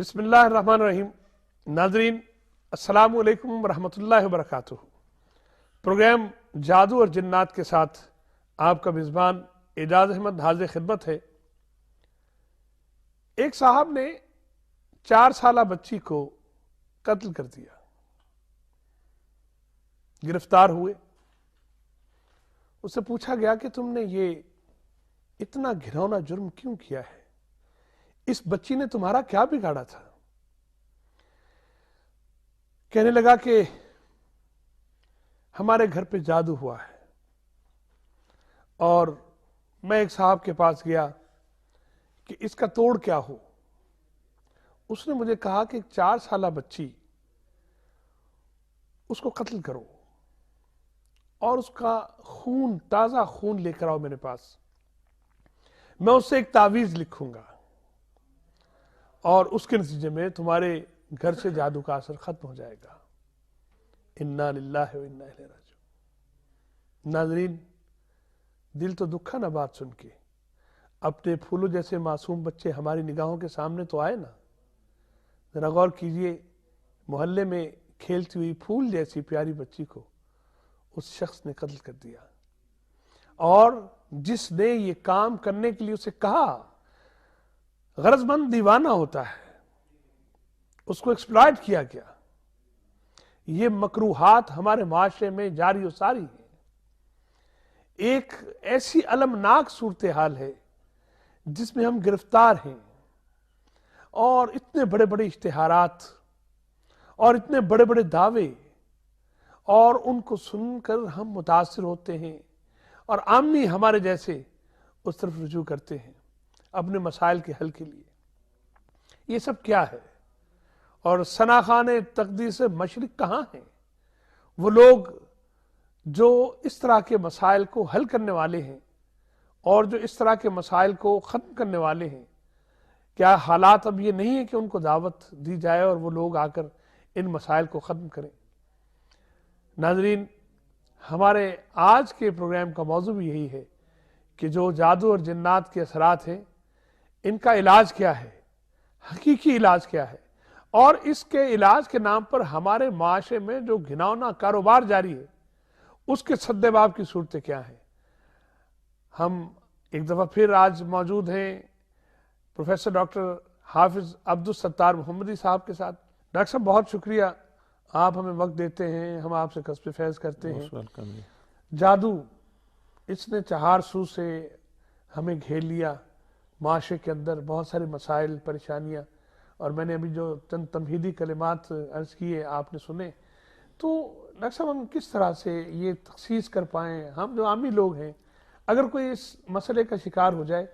بسم اللہ الرحمن الرحیم. ناظرین السلام علیکم ورحمۃ اللہ وبرکاتہ. پروگرام جادو اور جنات کے ساتھ آپ کا میزبان اعجاز احمد حاضر خدمت ہے. ایک صاحب نے 4 سالہ بچی کو قتل کر دیا. گرفتار ہوئے. اس سے پوچھا گیا کہ تم نے یہ اتنا گھناؤنا جرم کیوں کیا ہے؟ اس بچی نے تمہارا کیا بگاڑا تھا؟ کہنے لگا کہ ہمارے گھر پہ جادو ہوا ہے اور میں ایک صاحب کے پاس گیا کہ اس کا توڑ کیا ہو. اس نے مجھے کہا کہ 4 سالہ بچی اس کو قتل کرو اور اس کا خون، تازہ خون لے کر آؤ میرے پاس. میں اس سے ایک تعویذ لکھوں گا اور اس کے نتیجے میں تمہارے گھر سے جادو کا اثر ختم ہو جائے گا. انا للہ و انا الیہ راجعون. ناظرین، دل تو دکھا نا بات سن کے. اپنے پھولوں جیسے معصوم بچے ہماری نگاہوں کے سامنے تو آئے نا. ذرا غور کیجئے، محلے میں کھیلتی ہوئی پھول جیسی پیاری بچی کو اس شخص نے قتل کر دیا. اور جس نے یہ کام کرنے کے لیے اسے کہا، غرض مند دیوانہ ہوتا ہے، اس کو ایکسپلائٹ کیا گیا. یہ مکروہات ہمارے معاشرے میں جاری و ساری ہیں. ایک ایسی المناک صورتحال ہے جس میں ہم گرفتار ہیں، اور اتنے بڑے بڑے اشتہارات اور اتنے بڑے بڑے دعوے، اور ان کو سن کر ہم متاثر ہوتے ہیں اور عامی ہمارے جیسے اس طرف رجوع کرتے ہیں اپنے مسائل کے حل کے لیے. یہ سب کیا ہے؟ اور ثناخان تقدیس مشرق کہاں ہیں وہ لوگ جو اس طرح کے مسائل کو حل کرنے والے ہیں اور جو اس طرح کے مسائل کو ختم کرنے والے ہیں؟ کیا حالات اب یہ نہیں ہے کہ ان کو دعوت دی جائے اور وہ لوگ آ کر ان مسائل کو ختم کریں؟ ناظرین، ہمارے آج کے پروگرام کا موضوع بھی یہی ہے کہ جو جادو اور جنات کے اثرات ہیں، ان کا علاج کیا ہے، حقیقی علاج کیا ہے، اور اس کے علاج کے نام پر ہمارے معاشرے میں جو گھناؤنا کاروبار جاری ہے اس کے سدباب کی صورتیں کیا ہیں. ہم ایک دفعہ پھر آج موجود ہیں پروفیسر ڈاکٹر حافظ عبدالستار محمدی صاحب کے ساتھ. ڈاکٹر صاحب، بہت شکریہ، آپ ہمیں وقت دیتے ہیں، ہم آپ سے کسب فیض کرتے ہیں. جادو اس نے 4 سو سے ہمیں گھیر لیا. معاشرے کے اندر بہت سارے مسائل، پریشانیاں، اور میں نے ابھی جو چند تمہیدی کلمات عرض کیے آپ نے سنے. تو ڈاکٹر صاحب، ہم کس طرح سے یہ تخصیص کر پائیں، ہم جو عامی لوگ ہیں، اگر کوئی اس مسئلے کا شکار ہو جائے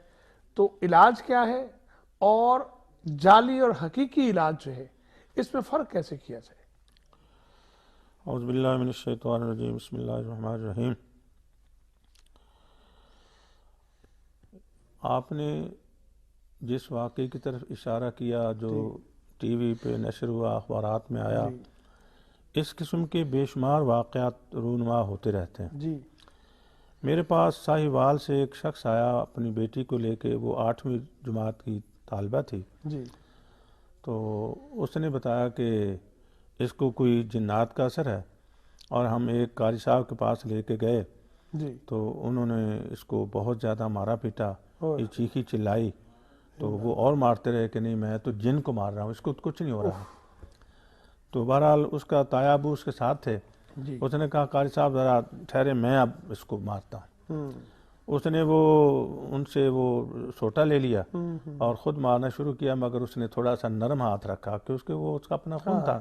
تو علاج کیا ہے، اور جعلی اور حقیقی علاج جو ہے اس میں فرق کیسے کیا جائے؟ اعوذ باللہ من الشیطان الرجیم. بسم اللہ الرحمن الرحیم. آپ نے جس واقعے کی طرف اشارہ کیا جو ٹی وی پہ نشر ہوا، اخبارات میں آیا، اس قسم کے بے شمار واقعات رونما ہوتے رہتے ہیں. میرے پاس ساہیوال سے ایک شخص آیا اپنی بیٹی کو لے کے. وہ 8ویں جماعت کی طالبہ تھی. تو اس نے بتایا کہ اس کو کوئی جنات کا اثر ہے، اور ہم ایک قاری صاحب کے پاس لے کے گئے. تو انہوں نے اس کو بہت زیادہ مارا پیٹا، یہ چیخی چلائی. تو وہ اور مارتے رہے کہ نہیں، میں تو جن کو مار رہا ہوں، اس کو کچھ نہیں ہو رہا. تو بہرحال اس کا تایا ابو اس کے ساتھ تھے. اس نے کہا قاری صاحب ذرا ٹھہرے، میں اب اس کو مارتا ہوں. اس نے ان سے وہ سوٹا لے لیا اور خود مارنا شروع کیا، مگر اس نے تھوڑا سا نرم ہاتھ رکھا کہ اس کا اپنا خون تھا.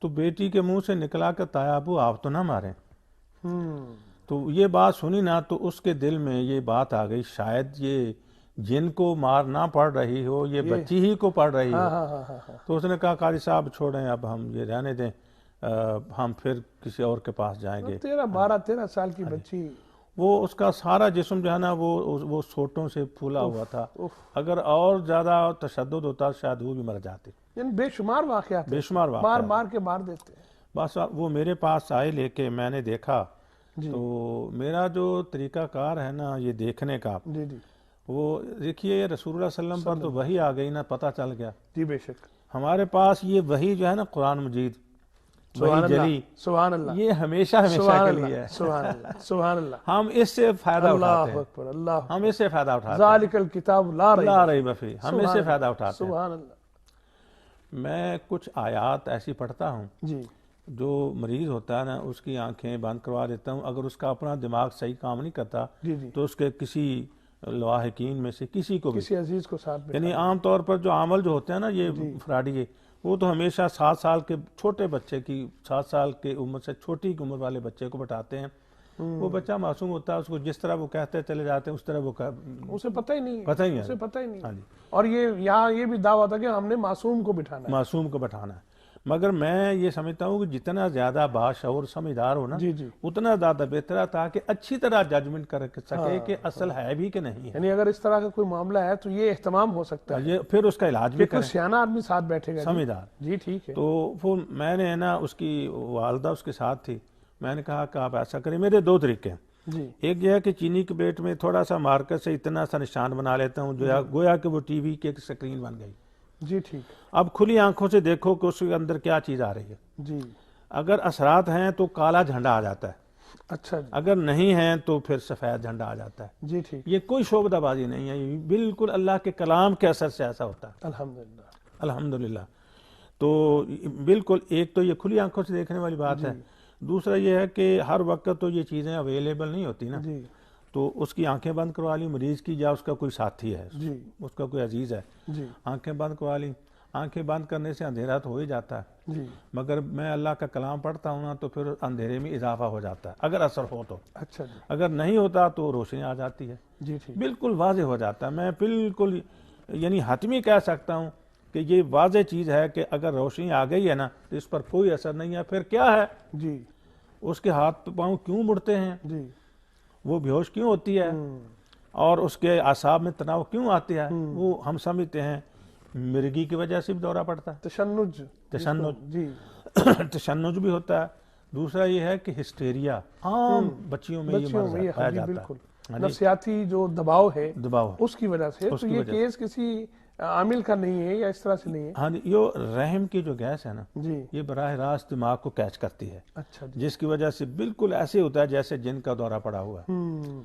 تو بیٹی کے منہ سے نکلا کہ تایا ابو آپ تو نہ ماریں. تو یہ بات سنی نا، تو اس کے دل میں یہ بات آ گئی، شاید یہ جن کو مار نہ پڑ رہی ہو، یہ بچی ہی کو پڑ رہی ہو. تو اس نے کہا قاری صاحب چھوڑیں، اب ہم یہ رہنے دیں، ہم پھر کسی اور کے پاس جائیں گے. 12-13 سال کی بچی، وہ اس کا سارا جسم جو ہے نا وہ سوٹوں سے پھولا ہوا تھا. اگر اور زیادہ تشدد ہوتا شاید وہ بھی مر جاتی. یعنی بے شمار واقعات، بے شمار واقعات، مار کے مار دیتے ہیں. بس وہ میرے پاس آئے لے کے، میں نے دیکھا. تو میرا جو طریقہ کار ہے نا یہ دیکھنے کا، وہ دیکھیے رسول اللہ صلی اللہ علیہ وسلم پر تو وحی آ گئی نا، پتہ چل گیا. جی بے شک. ہمارے پاس یہ وحی جو ہے نا قرآن مجید، سبحان وحی اللہ جلی، سبحان اللہ یہ ہمیشہ سبحان کے لیے اللہ ہے. سبحان اللہ سبحان اللہ. ہم اس سے فائدہ اٹھاتے اللہ ہیں، اکبر اللہ ہم اس سے فائدہ اٹھاتے ذالک الکتاب لا ہیں، لا ریب ریب فیہ، ہم سبحان اس سے اللہ فائدہ اٹھاتے ہیں. سبحان اللہ. میں کچھ آیات ایسی پڑھتا ہوں جی جو مریض ہوتا ہے نا اس کی آنکھیں بند کروا دیتا ہوں. اگر اس کا اپنا دماغ صحیح کام نہیں کرتا جی جی تو اس کے کسی لواحقین میں سے کسی کو بھی، کسی عزیز کو ساتھ بٹھا یعنی عام طور پر جو عامل جو ہوتے ہیں نا یہ جی. فراڈی، وہ تو ہمیشہ 7 سال کے چھوٹے بچے کی، 7 سال کی عمر سے چھوٹی عمر والے بچے کو بٹھاتے ہیں. وہ بچہ معصوم ہوتا ہے، اس کو جس طرح وہ کہتے چلے جاتے ہیں اس طرح وہ اسے پتہ ہی نہیں پتہ ہی نہیں اسے پتہ ہی نہیں. ہاں جی، اور یہ یہاں یہ بھی دعویٰ تھا کہ ہم نے معصوم کو بٹھانا ہے. معصوم کو بٹھانا ہے. مگر میں یہ سمجھتا ہوں کہ جتنا زیادہ باشعور سمجھدار ہو نا جی جی. اتنا زیادہ بہتر ہے، تاکہ اچھی طرح ججمنٹ کر سکے کہ اصل ہے بھی کہ نہیں ہے. یعنی اگر اس طرح کا کوئی معاملہ ہے تو یہ اہتمام ہو سکتا ہے یہ پھر اس کا علاج بھی کہ کوئی کریں، سیانہ آدمی ساتھ بیٹھے گا. سمجھدار. جی ٹھیک ہے. تو وہ میں نے نا اس کی والدہ اس کے ساتھ تھی، میں نے کہا کہ آپ ایسا کریں. میرے 2 طریقے ہیں. جی ایک یہ ہے کہ چینی کے پلیٹ میں تھوڑا سا مارکر سے اتنا سا نشان بنا لیتا ہوں جو گویا کہ وہ ٹی وی کی ایک سکرین بن گئی. جی ٹھیک. اب کھلی آنکھوں سے دیکھو کہ اس کے اندر کیا چیز آ رہی ہے. جی اگر اثرات ہیں تو کالا جھنڈا آ جاتا ہے، اچھا جی. اگر نہیں ہیں تو پھر سفید جھنڈا آ جاتا ہے. جی ٹھیک. یہ کوئی شعبدہ بازی نہیں ہے، یہ بالکل اللہ کے کلام کے اثر سے ایسا ہوتا ہے. الحمدللہ. الحمدللہ. تو بالکل ایک تو یہ کھلی آنکھوں سے دیکھنے والی بات ہے. دوسرا یہ ہے کہ ہر وقت تو یہ چیزیں اویلیبل نہیں ہوتی نا، جی تو اس کی آنکھیں بند کروا لی مریض کی، یا اس کا کوئی ساتھی ہے، جی اس کا کوئی عزیز ہے، جی آنکھیں بند کروا لی. آنکھیں بند کرنے سے اندھیرا تو ہو ہی جاتا ہے، جی. مگر میں اللہ کا کلام پڑھتا ہوں نا تو پھر اندھیرے میں اضافہ ہو جاتا ہے اگر اثر ہو تو. اچھا جی. اگر نہیں ہوتا تو روشنی آ جاتی ہے، جی ٹھیک. بالکل واضح ہو جاتا ہے. میں بالکل یعنی حتمی کہہ سکتا ہوں کہ یہ واضح چیز ہے کہ اگر روشنی آ گئی ہے نا تو اس پر کوئی اثر نہیں ہے. پھر کیا ہے، جی اس کے ہاتھ پاؤں کیوں مڑتے ہیں، جی. وہ بیہوش کیوں ہوتی ہے، اور اس کے اعصاب میں تناؤ کیوں آتی ہے، وہ ہم سمجھتے ہیں مرگی کی وجہ سے بھی دورہ پڑتا ہے، تشنج. جی تشنج بھی ہوتا ہے. دوسرا یہ ہے کہ ہسٹیریا عام بچیوں میں یہ مرض پایا جاتا ہے. بالکل نفسیاتی جو دباؤ ہے دباؤ اس کی وجہ سے. تو یہ کیس کسی عامل کا نہیں ہے یا اس طرح سے نہیں ہے. ہاں جی، یہ رحم کی جو گیس ہے نا جی یہ براہ راست دماغ کو کیچ کرتی ہے، اچھا جی. جس کی وجہ سے بالکل ایسے ہوتا ہے جیسے جن کا دورہ پڑا ہوا ہے.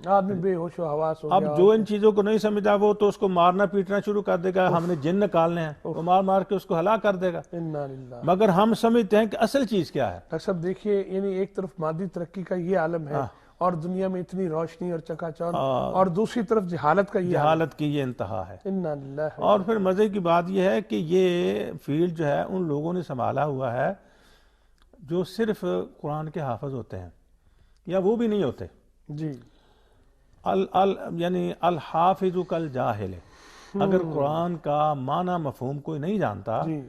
آدمی بے ہوش و حواس ہو اب گیا. جو ان چیزوں کو نہیں سمجھا وہ تو اس کو مارنا پیٹنا شروع کر دے گا، ہم نے جن نکالنے ہیں، وہ مار مار کے اس کو ہلاک کر دے گا. انا للہ. مگر ہم سمجھتے ہیں کہ اصل چیز کیا ہے. ڈاکٹر صاحب دیکھیے، یعنی ایک طرف مادی ترقی کا یہ عالم ہے اور دنیا میں اتنی روشنی اور چکا چوند، اور دوسری طرف جہالت کا یہ جہالت کی یہ انتہا ہے. انا للہ. اور پھر مزے کی بات یہ ہے کہ یہ فیلڈ جو ہے ان لوگوں نے سنبھالا ہوا ہے جو صرف قرآن کے حافظ ہوتے ہیں یا وہ بھی نہیں ہوتے. جی یعنی الحافظ کالجاہل. اگر قرآن کا معنی مفہوم کوئی نہیں جانتا جی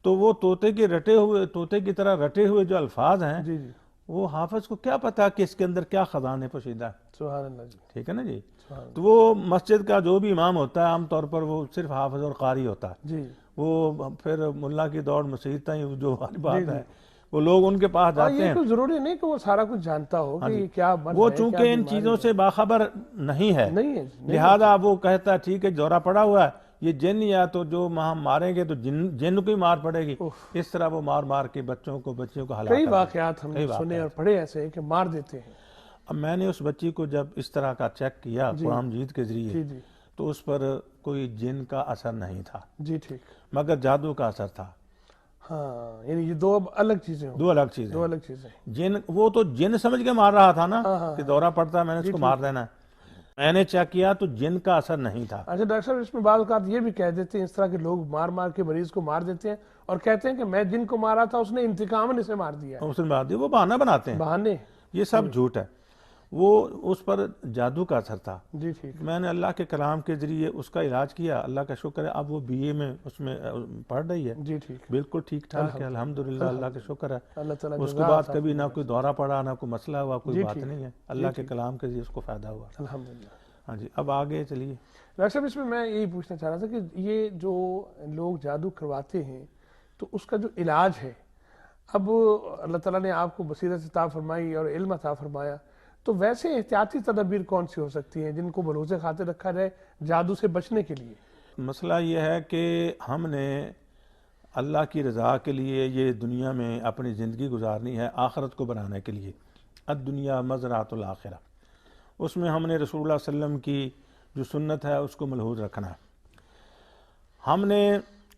تو وہ طوطے کی طرح رٹے ہوئے جو الفاظ ہیں جی جی. وہ حافظ کو کیا پتا کہ اس کے اندر کیا خزانے پوشیدہ ہے. سبحان اللہ جی. ٹھیک ہے نا جی. سبحان تو وہ مسجد کا جو بھی امام ہوتا ہے عام طور پر وہ صرف حافظ اور قاری ہوتا ہے. جی. وہ پھر ملا کی دوڑ مسجد تھی جو والی بات ہے، وہ لوگ ان کے پاس جاتے ہیں. یہ ضروری نہیں کہ وہ سارا کچھ جانتا ہو کہ کیا بن وہ ہے، چونکہ ان چیزوں سے باخبر نہیں ہے، نہیں ہے. لہذا وہ کہتا ہے ٹھیک ہے دورہ پڑا ہوا ہے، یہ جن یا تو جو ہم ماریں گے تو جن کو ہی مار پڑے گی. اس طرح وہ مار مار کے بچیوں کو ہلاک. کئی واقعات ہم نے سنے اور پڑھے ایسے کہ مار دیتے ہیں. اب میں نے اس بچی کو جب اس طرح کا چیک کیا قرآن مجید کے ذریعے تو اس پر کوئی جن کا اثر نہیں تھا. جی ٹھیک. مگر جادو کا اثر تھا. ہاں یعنی یہ دو الگ چیزیں. دو الگ چیزیں. دو الگ چیزیں. جن وہ تو جن سمجھ کے مار رہا تھا نا کہ دورہ پڑتا ہے میں نے اس کو مار دینا ہے. میں نے چیک کیا تو جن کا اثر نہیں تھا. اچھا ڈاکٹر صاحب اس میں بعض اوقات یہ بھی کہہ دیتے ہیں، اس طرح کے لوگ مار مار کے مریض کو مار دیتے ہیں اور کہتے ہیں کہ میں جن کو مارا تھا اس نے انتقام اسے مار دیا. اس نے مار دیا. وہ بہانہ بناتے ہیں، بہانے. یہ سب جھوٹ ہے. وہ اس پر جادو کا اثر تھا. جی ٹھیک. میں نے اللہ کے کلام کے ذریعے اس کا علاج کیا، اللہ کا شکر ہے اب وہ بی اے میں اس میں پڑھ رہی ہے. جی ٹھیک. بالکل ٹھیک ٹھاک ہے الحمدللہ، اللہ کا شکر ہے. اللہ تعالیٰ اس کے بعد کبھی نہ کوئی دورہ پڑا نہ کوئی مسئلہ ہوا، کوئی بات نہیں ہے. اللہ کے کلام کے ذریعے اس کو فائدہ ہوا الحمدللہ. ہاں جی. اب آگے چلیے ڈاکٹر صاحب. اس میں میں یہی پوچھنا چاہ رہا تھا کہ یہ جو لوگ جادو کرواتے ہیں تو اس کا جو علاج ہے، اب اللہ تعالیٰ نے آپ کو بصیرت عطا فرمائی اور علم عطا فرمایا، تو ویسے احتیاطی تدابیر کون سی ہو سکتی ہیں جن کو ملحوظ خاطر رکھا جائے جادو سے بچنے کے لیے؟ مسئلہ یہ ہے کہ ہم نے اللہ کی رضا کے لیے یہ دنیا میں اپنی زندگی گزارنی ہے، آخرت کو بنانے کے لیے، الدنیا مزرعۃ الآخرہ، اس میں ہم نے رسول اللہ صلی اللہ علیہ وسلم کی جو سنت ہے اس کو ملحوظ رکھنا ہے۔ ہم نے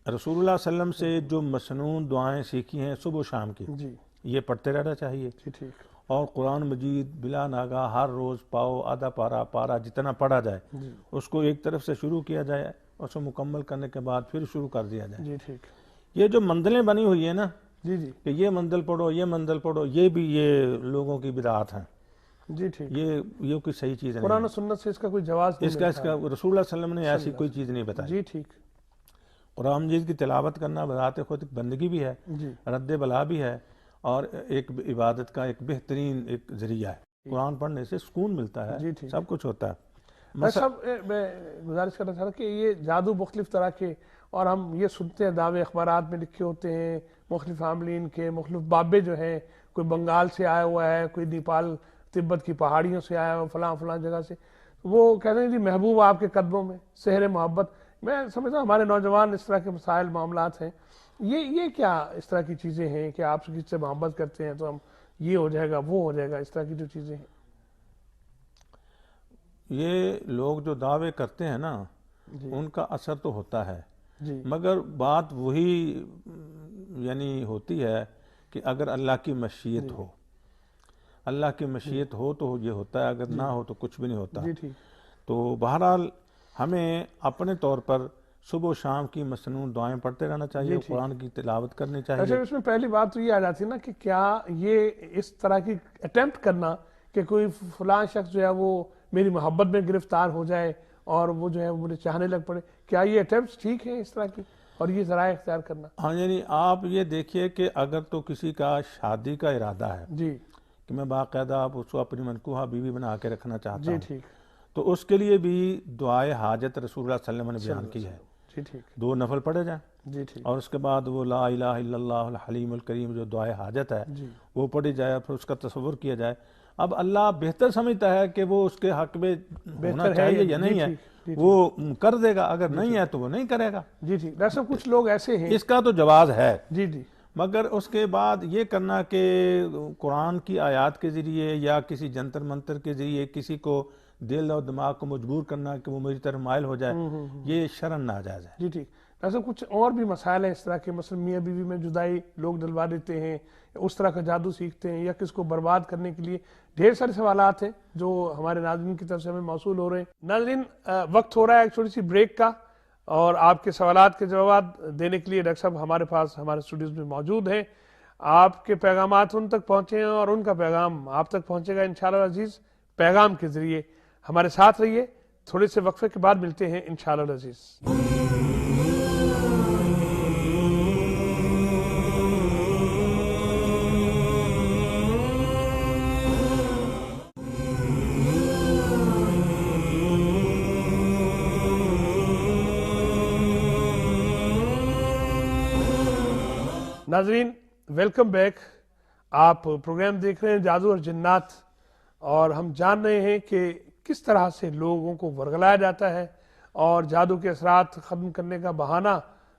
رسول اللہ صلی اللہ علیہ وسلم سے جو مسنون دعائیں سیکھی ہیں صبح و شام کی، جی یہ پڑھتے رہنا چاہیے، جی ٹھیک، اور قرآن مجید بلا ناغہ ہر روز پاؤ آدھا پارا جتنا پڑھا جائے جی اس کو ایک طرف سے شروع کیا جائے، اس کو مکمل کرنے کے بعد پھر شروع کر دیا جائے۔ جی ٹھیک، یہ جو منزلیں بنی ہوئی ہیں نا جی جی کہ یہ منزل پڑھو یہ منزل پڑھو، یہ بھی یہ لوگوں کی بدعات ہیں، جی ٹھیک، یہ کوئی صحیح چیز نہیں قرآن ہے۔ و سنت سے اس کا کوئی جواز نہیں اس کا رسول اللہ صلی اللہ علیہ وسلم نے ایسی کوئی چیز نہیں بتائی۔ جی ٹھیک، قرآن مجید کی تلاوت کرنا بذات خود ایک بندگی بھی ہے، جی رد بلا بھی ہے، اور ایک عبادت کا ایک بہترین ایک ذریعہ ہے۔ قرآن پڑھنے سے سکون ملتا ہے، جی ٹھیک، سب کچھ ہوتا ہے۔ صاحب میں گزارش کرنا چاہ رہا کہ یہ جادو مختلف طرح کے، اور ہم یہ سنتے ہیں دعوے اخبارات میں لکھے ہوتے ہیں مختلف عاملین کے، مختلف بابے جو ہیں، کوئی بنگال سے آیا ہوا ہے، کوئی نیپال تبت کی پہاڑیوں سے آیا ہوا، فلاں جگہ سے، وہ کہتے ہیں جی محبوب آپ کے قدموں میں سحر محبت۔ میں سمجھتا ہوں ہمارے نوجوان اس طرح کے مسائل معاملات ہیں، یہ کیا اس طرح کی چیزیں ہیں کہ آپ سے کس سے محبت کرتے ہیں تو ہم یہ ہو جائے گا وہ ہو جائے گا، اس طرح کی جو چیزیں ہیں؟ یہ لوگ جو دعوے کرتے ہیں نا جی ان کا اثر تو ہوتا ہے، جی مگر بات وہی یعنی ہوتی ہے کہ اگر اللہ کی مشیت ہو، اللہ کی مشیت ہو تو یہ ہوتا ہے، اگر نہ ہو تو کچھ بھی نہیں ہوتا۔ جی ٹھیک، تو بہرحال ہمیں اپنے طور پر صبح و شام کی مسنون دعائیں پڑھتے رہنا چاہیے، قرآن کی تلاوت کرنی اچھا چاہیے۔ اس میں پہلی بات تو یہ آ جاتی ہے نا کہ کیا یہ اس طرح کی اٹیمپٹ کرنا کہ کوئی فلاں شخص جو ہے وہ میری محبت میں گرفتار ہو جائے اور وہ جو ہے مجھے چاہنے لگ پڑے، کیا یہ اٹیمپٹس ٹھیک ہیں اس طرح کی، اور یہ ذرائع اختیار کرنا؟ ہاں یعنی آپ یہ دیکھیے کہ اگر تو کسی کا شادی کا ارادہ ہے جی کہ میں باقاعدہ آپ اس کو اپنی منکوحہ بیوی بنا کے رکھنا چاہتا جی ہوں، ٹھیک، تو اس کے لیے بھی دعائے حاجت رسول اللہ صلی اللہ علیہ وسلم نے بیان کی ہے، جی ٹھیک، 2 نفل پڑھے جائیں، جی ٹھیک، اور اس کے بعد وہ لا الہ الا اللہ الحلیم الکریم جو دعائے حاجت ہے جی وہ پڑھی جائے، پھر اس کا تصور کیا جائے۔ اب اللہ بہتر سمجھتا ہے کہ وہ اس کے حق میں ہونا چاہیے یا نہیں ہے، وہ کر دے گا، اگر نہیں ہے تو وہ نہیں کرے گا۔ جی ٹھیک، ڈاکٹر صاحب کچھ لوگ ایسے ہیں، اس کا تو جواز ہے، جی جی مگر اس کے بعد یہ کرنا کہ قرآن کی آیات کے ذریعے یا کسی جنتر منتر کے ذریعے کسی کو دل اور دماغ کو مجبور کرنا کہ وہ میری طرف مائل ہو جائے، یہ شرعاً ناجائز ہے۔ جی ٹھیک، ڈاکٹر صاحب کچھ اور بھی مسائل ہیں اس طرح کے، مثلا میاں بیوی میں جدائی لوگ ڈلوا دیتے ہیں، اس طرح کا جادو سیکھتے ہیں، یا کس کو برباد کرنے کے لیے، ڈھیر سارے سوالات ہیں جو ہمارے ناظرین کی طرف سے ہمیں موصول ہو رہے ہیں۔ ناظرین وقت ہو رہا ہے ایک چھوٹی سی بریک کا، اور آپ کے سوالات کے جواب دینے کے لیے ڈاکٹر صاحب ہمارے پاس ہمارے اسٹوڈیوز میں موجود ہیں۔ آپ کے پیغامات ان تک پہنچے ہیں اور ان کا پیغام آپ تک پہنچے گا انشاءاللہ عزیز پیغام کے ذریعے۔ ہمارے ساتھ رہیے، تھوڑے سے وقفے کے بعد ملتے ہیں انشاءاللہ عزیز۔ ناظرین ویلکم بیک، آپ پروگرام دیکھ رہے ہیں جادو اور جنات، اور ہم جان رہے ہیں کہ کس طرح سے لوگوں کو ورگلایا جاتا ہے اور جادو کے اثرات ختم کرنے کا بہانہ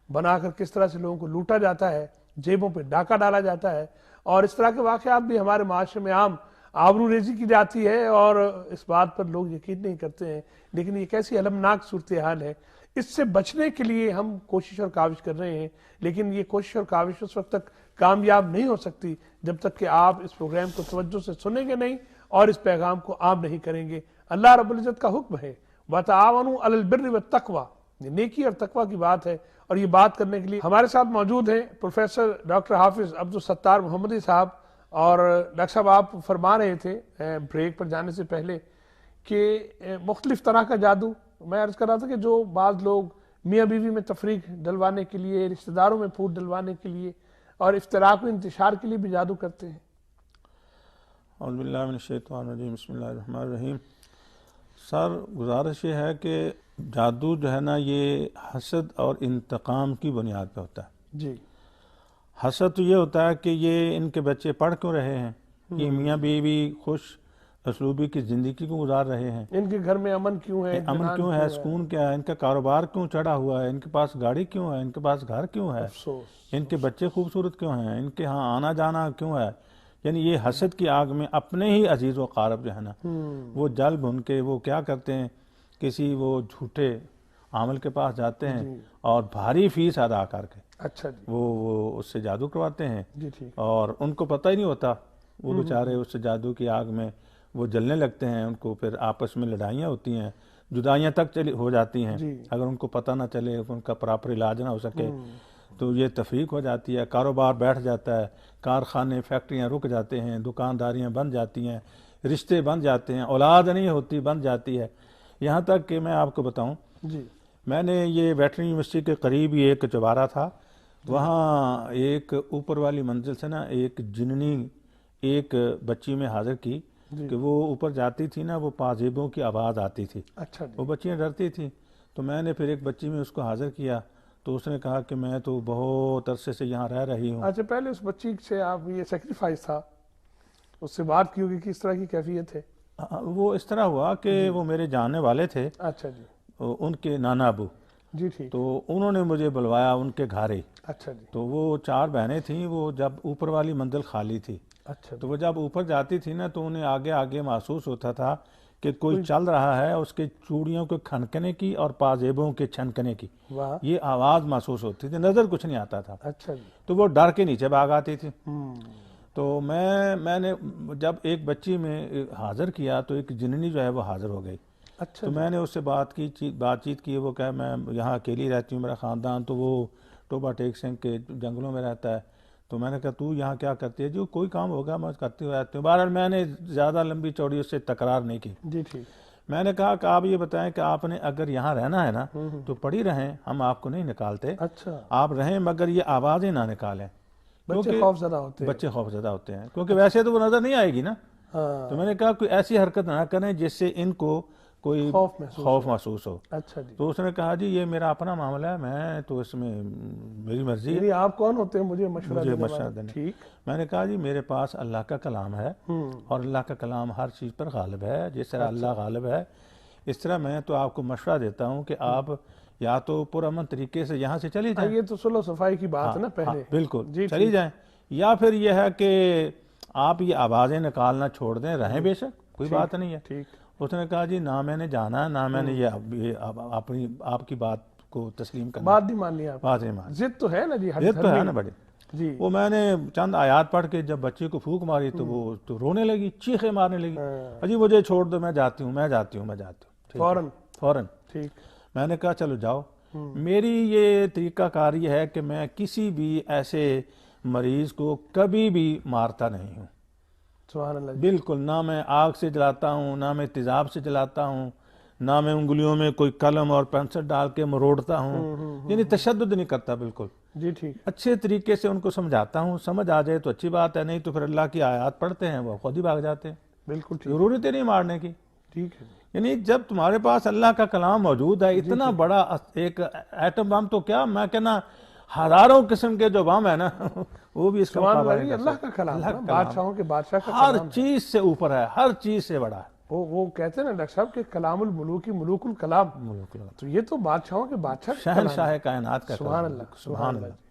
بنا کر کس طرح سے لوگوں کو لوٹا جاتا ہے، جیبوں پہ ڈاکہ ڈالا جاتا ہے، اور اس طرح کے واقعات بھی ہمارے معاشرے میں عام آبرو ریزی کی جاتی ہے، اور اس بات پر لوگ یقین نہیں کرتے ہیں، لیکن یہ کیسی المناک صورتحال ہے۔ اس سے بچنے کے لیے ہم کوشش اور کاوش کر رہے ہیں، لیکن یہ کوشش اور کاوش اس وقت تک کامیاب نہیں ہو سکتی جب تک کہ آپ اس پروگرام کو توجہ سے سنیں گے نہیں اور اس پیغام کو عام نہیں کریں گے۔ اللہ رب العزت کا حکم ہے وَتَعَاوَنُوا عَلَى الْبِرِّ وَالتَّقْوَى، نیکی اور تقوی کی بات ہے، اور یہ بات کرنے کے لیے ہمارے ساتھ موجود ہیں پروفیسر ڈاکٹر حافظ عبدالستار محمدی صاحب۔ اور ڈاکٹر صاحب آپ فرما رہے تھے بریک پر جانے سے پہلے کہ مختلف طرح کا جادو، میں عرض کر رہا تھا کہ جو بعض لوگ میاں بیوی میں تفریق ڈلوانے کے لیے، رشتہ داروں میں پھوٹ ڈلوانے کے لیے اور افتراق و انتشار کے لیے بھی جادو کرتے ہیں۔ اعوذ باللہ من الشیطان الرجیم، بسم اللہ الرحمن الرحیم۔ سر گزارش یہ ہے کہ جادو جو ہے نا یہ حسد اور انتقام کی بنیاد پہ ہوتا ہے۔ جی حسد تو یہ ہوتا ہے کہ یہ ان کے بچے پڑھ کیوں رہے ہیں، یہ میاں بیوی خوش اسلوبی کی زندگی کیوں گزار رہے ہیں، ان کے گھر میں امن کیوں ہے، امن کیوں ہے، سکون کیا ہے، ان کا کاروبار کیوں چڑھا ہوا ہے، ان کے پاس گاڑی کیوں ہے، ان کے پاس گھر کیوں ہے، افسوس، ان کے بچے خوبصورت کیوں ہیں، ان کے ہاں آنا جانا کیوں ہے. یعنی یہ حسد کی آگ میں اپنے ہی عزیز و قارب جو ہے نا وہ جل بھن کے وہ کیا کرتے ہیں، کسی وہ جھوٹے عامل کے پاس جاتے ہیں اور بھاری فیس ادا کر کے اچھا جی، وہ اس سے جادو کرواتے ہیں، جی ٹھیک، اور ان کو پتہ ہی نہیں ہوتا، وہ بیچارے اس جادو کی آگ میں وہ جلنے لگتے ہیں. ان کو پھر آپس میں لڑائیاں ہوتی ہیں، جدائیاں تک ہو جاتی ہیں، جی، اگر ان کو پتہ نہ چلے، ان کا پراپر علاج نہ ہو سکے تو یہ تفریق ہو جاتی ہے، کاروبار بیٹھ جاتا ہے، کارخانے فیکٹریاں رک جاتے ہیں، دکانداریاں بند جاتی ہیں، رشتے بند جاتے ہیں، اولاد نہیں ہوتی، بند جاتی ہے. یہاں تک کہ میں آپ کو بتاؤں، جی، میں نے یہ ویٹرنری یونیورسٹی کے قریب ہی ایک چوبارہ تھا، وہاں ایک اوپر والی منزل سے نا ایک جننی ایک بچی میں حاضر کی کہ وہ اوپر جاتی تھی نا، وہ پازیبوں کی آواز آتی تھی، اچھا جی، وہ بچیاں ڈرتی تھیں. تو میں نے پھر ایک بچی میں اس کو حاضر کیا تو اس نے کہا کہ میں تو بہت عرصے سے یہاں رہ رہی ہوں. اچھا پہلے اس بچی سے آپ یہ سیکریفائس تھا، اس سے بات کی ہوگی، کس طرح کی کیفیت ہے؟ وہ اس طرح ہوا کہ وہ میرے جاننے والے تھے، اچھا جی، ان کے نانا ابو، جی ٹھیک، تو انہوں نے مجھے بلوایا ان کے گھر. اچھا جی، تو وہ 4 بہنیں تھیں، وہ جب اوپر والی منزل خالی تھی اچھا تو جی، وہ جب اوپر جاتی تھی نا تو انہیں آگے آگے محسوس ہوتا تھا کہ کوئی چل رہا ہے، اس کے چوڑیوں کے کھنکنے کی اور پازیبوں کے چھنکنے کی واہ، یہ آواز محسوس ہوتی تھی، نظر کچھ نہیں آتا تھا. اچھا جی، تو وہ ڈر کے نیچے بھاگ آتی تھی. تو میں نے جب ایک بچی میں حاضر کیا تو ایک جننی جو ہے وہ حاضر ہو گئی. اچھا تو میں نے اس سے بات چیت کی، وہ کہا میں یہاں اکیلی رہتی ہوں، میرا خاندان تو وہ ٹوبا ٹیک سنگھ کے جنگلوں میں رہتا ہے. تو میں نے کہا تو یہاں کیا کرتی ہے؟ جو کوئی کام ہوگا میں کرتی رہتی ہوں. بہرحال میں نے زیادہ لمبی چوڑی اس سے تکرار نہیں کی. جی ٹھیک، میں نے کہا کہ آپ یہ بتائیں کہ آپ نے اگر یہاں رہنا ہے نا تو پڑھی رہیں، ہم آپ کو نہیں نکالتے، اچھا، آپ رہیں مگر یہ آوازیں نہ نکالیں، بچے خوف زدہ ہوتے ہیں، بچے خوف زدہ ہوتے ہیں، کیونکہ ویسے تو وہ نظر نہیں آئے گی نا. تو میں نے کہا کوئی ایسی حرکت نہ کریں جس سے ان کو کوئی خوف محسوس ہو. اچھا جی. تو اس نے کہا جی یہ میرا اپنا معاملہ ہے، میں تو اس میں میری مرضی ہے. یعنی آپ کون ہوتے ہیں مجھے مشورہ دینے؟ ٹھیک. میں نے کہا جی میرے پاس اللہ کا کلام ہے اور اللہ کا کلام ہر چیز پر غالب ہے، جس طرح اللہ غالب ہے اس طرح میں تو آپ کو مشورہ دیتا ہوں کہ آپ یا تو پرامن طریقے سے یہاں سے چلی جائیں. یہ تو صلح و صفائی کی بات ہے نا پہلے. بالکل چلی جائیں، یا پھر یہ ہے کہ آپ یہ آوازیں نکالنا چھوڑ دیں، رہیں بے شک کوئی بات نہیں ہے. ٹھیک. اس نے کہا جی نہ میں نے جانا، نہ میں نے یہ اپنی آپ کی بات کو تسلیم کرنا. بات نہیں ماننی آپ؟ بات نہیں ماننی. ضد تو ہے نا جی، ضد تو ہے نا بڑی. جی. وہ میں نے چند آیات پڑھ کے جب بچے کو پھونک ماری تو وہ تو رونے لگی، چیخیں مارنے لگی، جی مجھے چھوڑ دو، میں جاتی ہوں میں جاتی ہوں میں جاتی ہوں. فوراً. ٹھیک. میں نے کہا چلو جاؤ. میری یہ طریقہ کار یہ ہے کہ میں کسی بھی ایسے مریض کو کبھی بھی مارتا نہیں ہوں. سبحان اللہ. بالکل. نہ میں آگ سے جلاتا ہوں، نہ میں تیزاب سے جلاتا ہوں، نہ میں انگلیوں میں کوئی قلم اور پینسل ڈال کے مروڑتا ہوں، یعنی تشدد نہیں کرتا بالکل. جی ٹھیک. اچھے طریقے سے ان کو سمجھاتا ہوں، سمجھ آ جائے تو اچھی بات ہے، نہیں تو پھر اللہ کی آیات پڑھتے ہیں وہ خود ہی بھاگ جاتے ہیں. بالکل ٹھیک. ضرورت ہی نہیں مارنے کی. ٹھیک ہے. یعنی جب تمہارے پاس اللہ کا کلام موجود ہے، اتنا بڑا ایک ایٹم بم، تو کیا میں کہنا ہزاروں قسم کے جو بم ہے نا وہ بھی اس کا مقابلہ نہیں کر سکتے. اللہ کا کلام بادشاہوں کے بادشاہ کا ہر چیز سے اوپر ہے، ہر چیز سے بڑا ہے. وہ کہتے ہیں نا ڈاکٹر صاحب کہ کلام الملوکی ملوک الکلام، تو یہ تو بادشاہوں کے بادشاہ شہنشاہ کائنات کا سبحان اللہ. سبحان اللہ.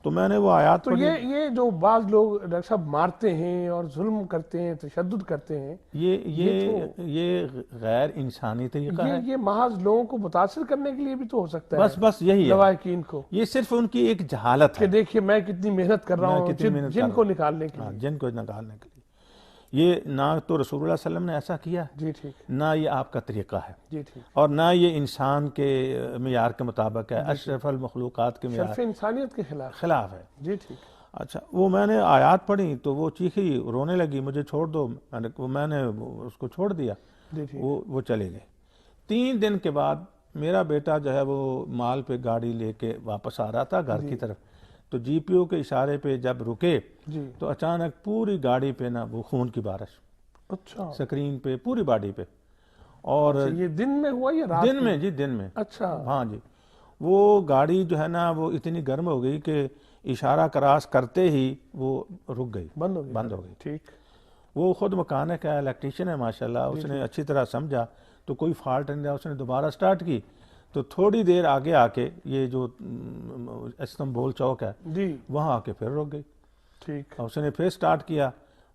تو میں نے وہ آیات تو یہ جو بعض لوگ ڈاکٹر صاحب مارتے ہیں اور ظلم کرتے ہیں، تشدد کرتے ہیں، یہ غیر انسانی طریقہ ہے. یہ محض لوگوں کو متاثر کرنے کے لیے بھی تو ہو سکتا ہے. بس یہی ہے لواحقین کو، یہ صرف ان کی ایک جہالت ہے کہ دیکھیے میں کتنی محنت کر رہا ہوں جن کو نکالنے کے لیے. جن کو نکالنے کے لیے. یہ نہ تو رسول اللہ صلی اللہ علیہ وسلم نے ایسا کیا، جی ٹھیک، نہ یہ آپ کا طریقہ ہے، جی ٹھیک، اور نہ یہ انسان کے معیار کے مطابق ہے، اشرف المخلوقات کے معیار، شرف انسانیت کے خلاف ہے. جی ٹھیک. اچھا. وہ میں نے آیات پڑھی تو وہ چیخی، رونے لگی، مجھے چھوڑ دو. میں نے اس کو چھوڑ دیا. وہ چلے گئے. 3 دن کے بعد میرا بیٹا جو ہے وہ مال پہ گاڑی لے کے واپس آ رہا تھا گھر کی طرف. تو جی پی او کے اشارے پہ جب رکے تو اچانک پوری گاڑی پہ نا وہ خون کی بارش. اچھا. سکرین پہ پوری باڈی پہ. اور یہ دن میں ہوا یا رات؟ دن میں جی، دن میں. اچھا. ہاں جی. وہ گاڑی جو ہے نا وہ اتنی گرم ہو گئی کہ اشارہ کراس کرتے ہی وہ رک گئی، بند ہو گئی. ٹھیک. وہ خود مکانک ہے، الیکٹریشین ہے ماشاءاللہ، اس نے اچھی طرح سمجھا تو کوئی فالٹ نہیں رہا، اس نے دوبارہ سٹارٹ کی تو تھوڑی دیر آگے آ کے یہ جو استنبول چوک ہے جی وہاں آ کے پھر رک گئی، ٹھیک، اس نے پھر سٹارٹ کیا،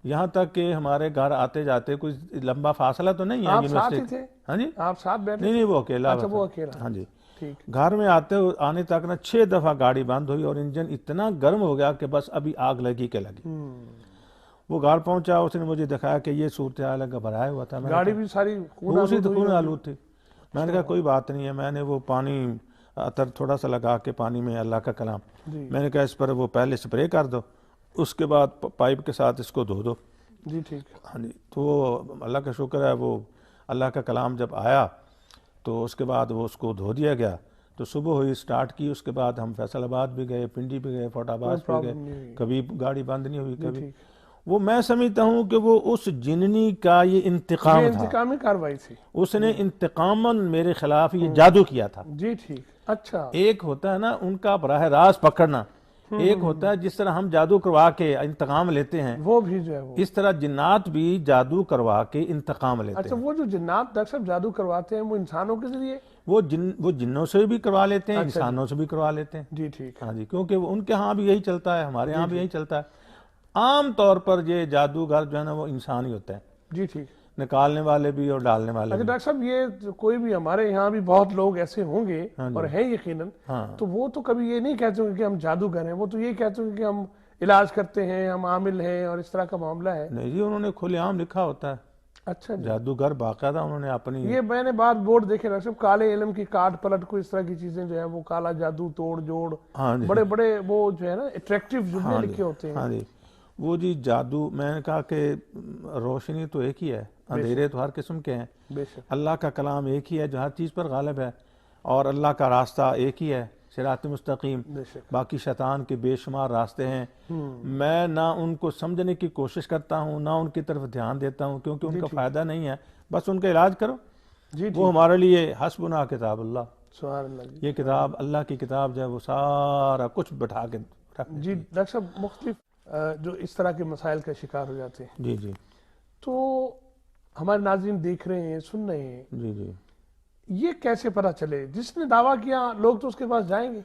یہاں تک کہ ہمارے گھر آتے جاتے کوئی لمبا فاصلہ تو نہیں ہے آپ ساتھ ہی یونیورسٹی۔ تھے؟ ہاں جی، آپ ساتھ بیٹھے؟ نہیں وہ اکیلا اچھا وہ تھا۔ اکیلا، ہاں جی، ٹھیک، گھر میں آنے تک نا 6 دفعہ گاڑی بند ہوئی اور انجن اتنا گرم ہو گیا کہ بس ابھی آگ لگی کہ لگی۔ وہ گھر پہنچا، اس نے مجھے دکھایا کہ یہ صورتحال ہے، گھبرایا ہوا تھا، گاڑی بھی ساری خون آلود تھی۔ میں نے کہا کوئی بات نہیں ہے، میں نے وہ پانی عطر تھوڑا سا لگا کے پانی میں اللہ کا کلام، میں نے کہا اس پر وہ پہلے سپرے کر دو، اس کے بعد پائپ کے ساتھ اس کو دھو دو۔ جی ٹھیک، ہاں جی، تو وہ اللہ کا شکر ہے، وہ اللہ کا کلام جب آیا تو اس کے بعد وہ اس کو دھو دیا گیا، تو صبح ہوئی سٹارٹ کی، اس کے بعد ہم فیصل آباد بھی گئے، پنڈی بھی گئے، فوٹ آباد بھی گئے، کبھی گاڑی بند نہیں ہوئی کبھی۔ وہ میں سمجھتا ہوں کہ وہ اس جننی کا یہ انتقام تھا، انتقامی کاروائی تھی، اس نے انتقاماً میرے خلاف یہ جادو کیا تھا۔ جی ٹھیک، اچھا، ایک ہوتا ہے نا ان کا براہ راست پکڑنا، ایک ہوتا ہے جس طرح ہم جادو کروا کے انتقام لیتے ہیں، وہ بھی جو ہے وہ اس طرح جنات بھی جادو کروا کے انتقام لیتے اچھا ہیں۔ وہ جو جنات ڈاکٹر صاحب جادو کرواتے ہیں وہ انسانوں کے ذریعے؟ وہ جنوں سے بھی کروا لیتے ہیں، انسانوں سے بھی کروا لیتے ہیں۔ جی ٹھیک، ہاں جی، کیونکہ ان کے ہاں بھی یہی چلتا ہے، ہمارے ہاں بھی یہی چلتا ہے۔ عام طور پر یہ جادوگر جو ہے نا وہ انسان ہی ہوتے ہیں، جی ٹھیک، نکالنے والے بھی اور ڈالنے والے اچھا بھی۔ ڈاکٹر صاحب یہ کوئی بھی ہمارے یہاں بھی بہت لوگ ایسے ہوں گے اور ہیں یقیناً، ہاں تو وہ تو کبھی یہ نہیں کہتے ہوں گے کہ ہم جادوگر ہیں، وہ تو یہ کہتے ہوں گے کہ ہم علاج کرتے ہیں، ہم عامل ہیں اور اس طرح کا معاملہ ہے۔ نہیں جی، انہوں نے کھلے عام لکھا ہوتا ہے اچھا جی، جادوگر، باقاعدہ انہوں نے اپنی یہ میں نے بات بورڈ دیکھے ڈاکٹر صاحب، کالے علم کی کاٹ پلٹ کو اس طرح کی چیزیں جو ہے وہ کالا جادو، توڑ جوڑ، ہاں جی بڑے بڑے وہ جو ہے نا اٹریکٹیو جملے ہاں جی لکھے ہوتے ہیں۔ ہاں جی، وہ جی جادو، میں نے کہا کہ روشنی تو ایک ہی ہے، اندھیرے تو ہر قسم کے ہیں، بے شک، اللہ کا کلام ایک ہی ہے جو ہر چیز پر غالب ہے، اور اللہ کا راستہ ایک ہی ہے، صراط مستقیم۔ بے شک، باقی شیطان کے بے شمار راستے ہیں، میں نہ ان کو سمجھنے کی کوشش کرتا ہوں، نہ ان کی طرف دھیان دیتا ہوں، کیونکہ ان کا فائدہ نہیں ہے، بس ان کا علاج کرو۔ جی وہ ہمارے لیے حسبنا کتاب اللہ، سبحان اللہ جی۔ یہ کتاب اللہ کی کتاب جو ہے وہ سارا کچھ بٹھا کے رکھ جی ڈاکٹر صاحب، مختلف جو اس طرح کے مسائل کا شکار ہو جاتے ہیں، جی جی تو ہمارے ناظرین دیکھ رہے ہیں، سن رہے ہیں، جی جی یہ کیسے پتہ چلے؟ جس نے دعویٰ کیا لوگ تو اس کے پاس جائیں گے۔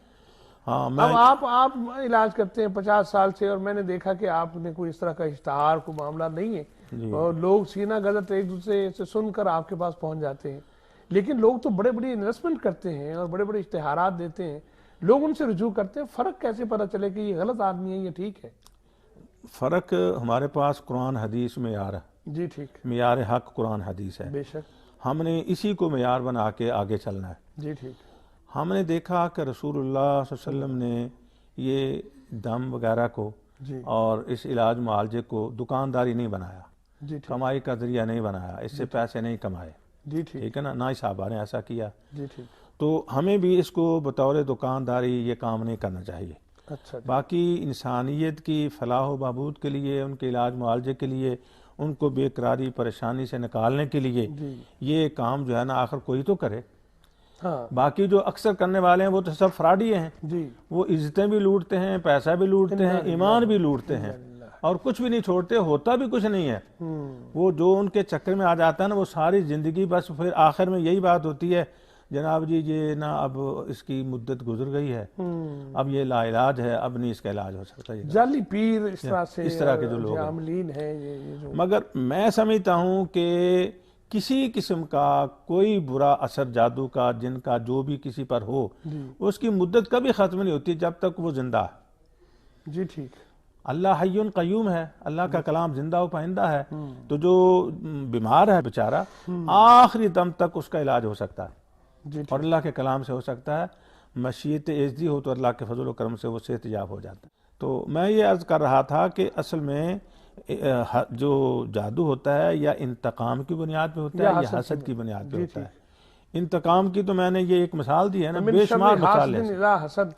ہاں، میں اب آپ علاج کرتے ہیں 50 سال سے، اور میں نے دیکھا کہ آپ نے کوئی اس طرح کا اشتہار کو معاملہ نہیں ہے، اور لوگ سینہ گزٹ ایک دوسرے سے سن کر آپ کے پاس پہنچ جاتے ہیں، لیکن لوگ تو بڑے بڑی انویسٹمنٹ کرتے ہیں اور بڑے بڑے اشتہارات دیتے ہیں، لوگ ان سے رجوع کرتے ہیں، فرق کیسے پتہ چلے کہ یہ غلط آدمی ہے، یہ ٹھیک ہے؟ فرق ہمارے پاس قرآن حدیث معیار ہے، جی ٹھیک، معیار حق قرآن حدیث ہے، بے شک، ہم نے اسی کو معیار بنا کے آگے چلنا ہے۔ جی ٹھیک، ہم نے دیکھا کہ رسول اللہ صلی اللہ علیہ وسلم نے یہ دم وغیرہ کو جی اور اس علاج معالجے کو دکانداری نہیں بنایا، جی ٹھیک، کمائی کا ذریعہ نہیں بنایا، اس سے پیسے نہیں کمائے، جی ٹھیک، ٹھیک ہے نا، نہ ہی صحابہ نے ایسا کیا، جی ٹھیک، تو ہمیں بھی اس کو بطور دکانداری یہ کام نہیں کرنا چاہیے۔ اچھا جی، باقی انسانیت کی فلاح و بہبود کے لیے، ان کے علاج معالجے کے لیے، ان کو بے قراری پریشانی سے نکالنے کے لیے جی یہ کام جو ہے نا آخر کوئی تو کرے۔ ہاں باقی جو اکثر کرنے والے ہیں وہ تو سب فراڈی ہیں، جی، وہ عزتیں بھی لوٹتے ہیں، پیسہ بھی لوٹتے ہیں، ایمان بھی لوٹتے ہیں، اور کچھ بھی نہیں چھوڑتے، ہوتا بھی کچھ نہیں ہے۔ وہ جو ان کے چکر میں آ جاتا ہے نا، وہ ساری زندگی بس پھر آخر میں یہی بات ہوتی ہے، جناب جی یہ نا اب اس کی مدت گزر گئی ہے، اب یہ لا علاج ہے، اب نہیں اس کا علاج ہو سکتا۔ جعلی پیر اس طرح سے، اس طرح کے جو لوگ ہیں، عاملین ہیں، یہ جو مگر میں سمجھتا ہوں کہ کسی قسم کا کوئی برا اثر جادو کا، جن کا جو بھی کسی پر ہو، اس کی مدت کبھی ختم نہیں ہوتی جب تک وہ زندہ ہے۔ جی ٹھیک، اللہ حی قیوم ہے، اللہ کا کلام زندہ و پائندہ ہے، تو جو بیمار ہے بیچارہ آخری دم تک اس کا علاج ہو سکتا ہے، جی اور اللہ کے کلام سے ہو سکتا ہے، مشیت عزتی ہو تو اللہ کے فضل و کرم سے وہ صحت یاب ہو جاتا ہے۔ تو میں یہ عرض کر رہا تھا کہ اصل میں جو جادو ہوتا ہے یا انتقام کی بنیاد پہ ہوتا ہے یا حسد کی بنیاد پہ ہوتا ہے۔ انتقام کی تو میں نے یہ ایک مثال دی ہے نا، بے شمار مثال ہے، اذا حسد،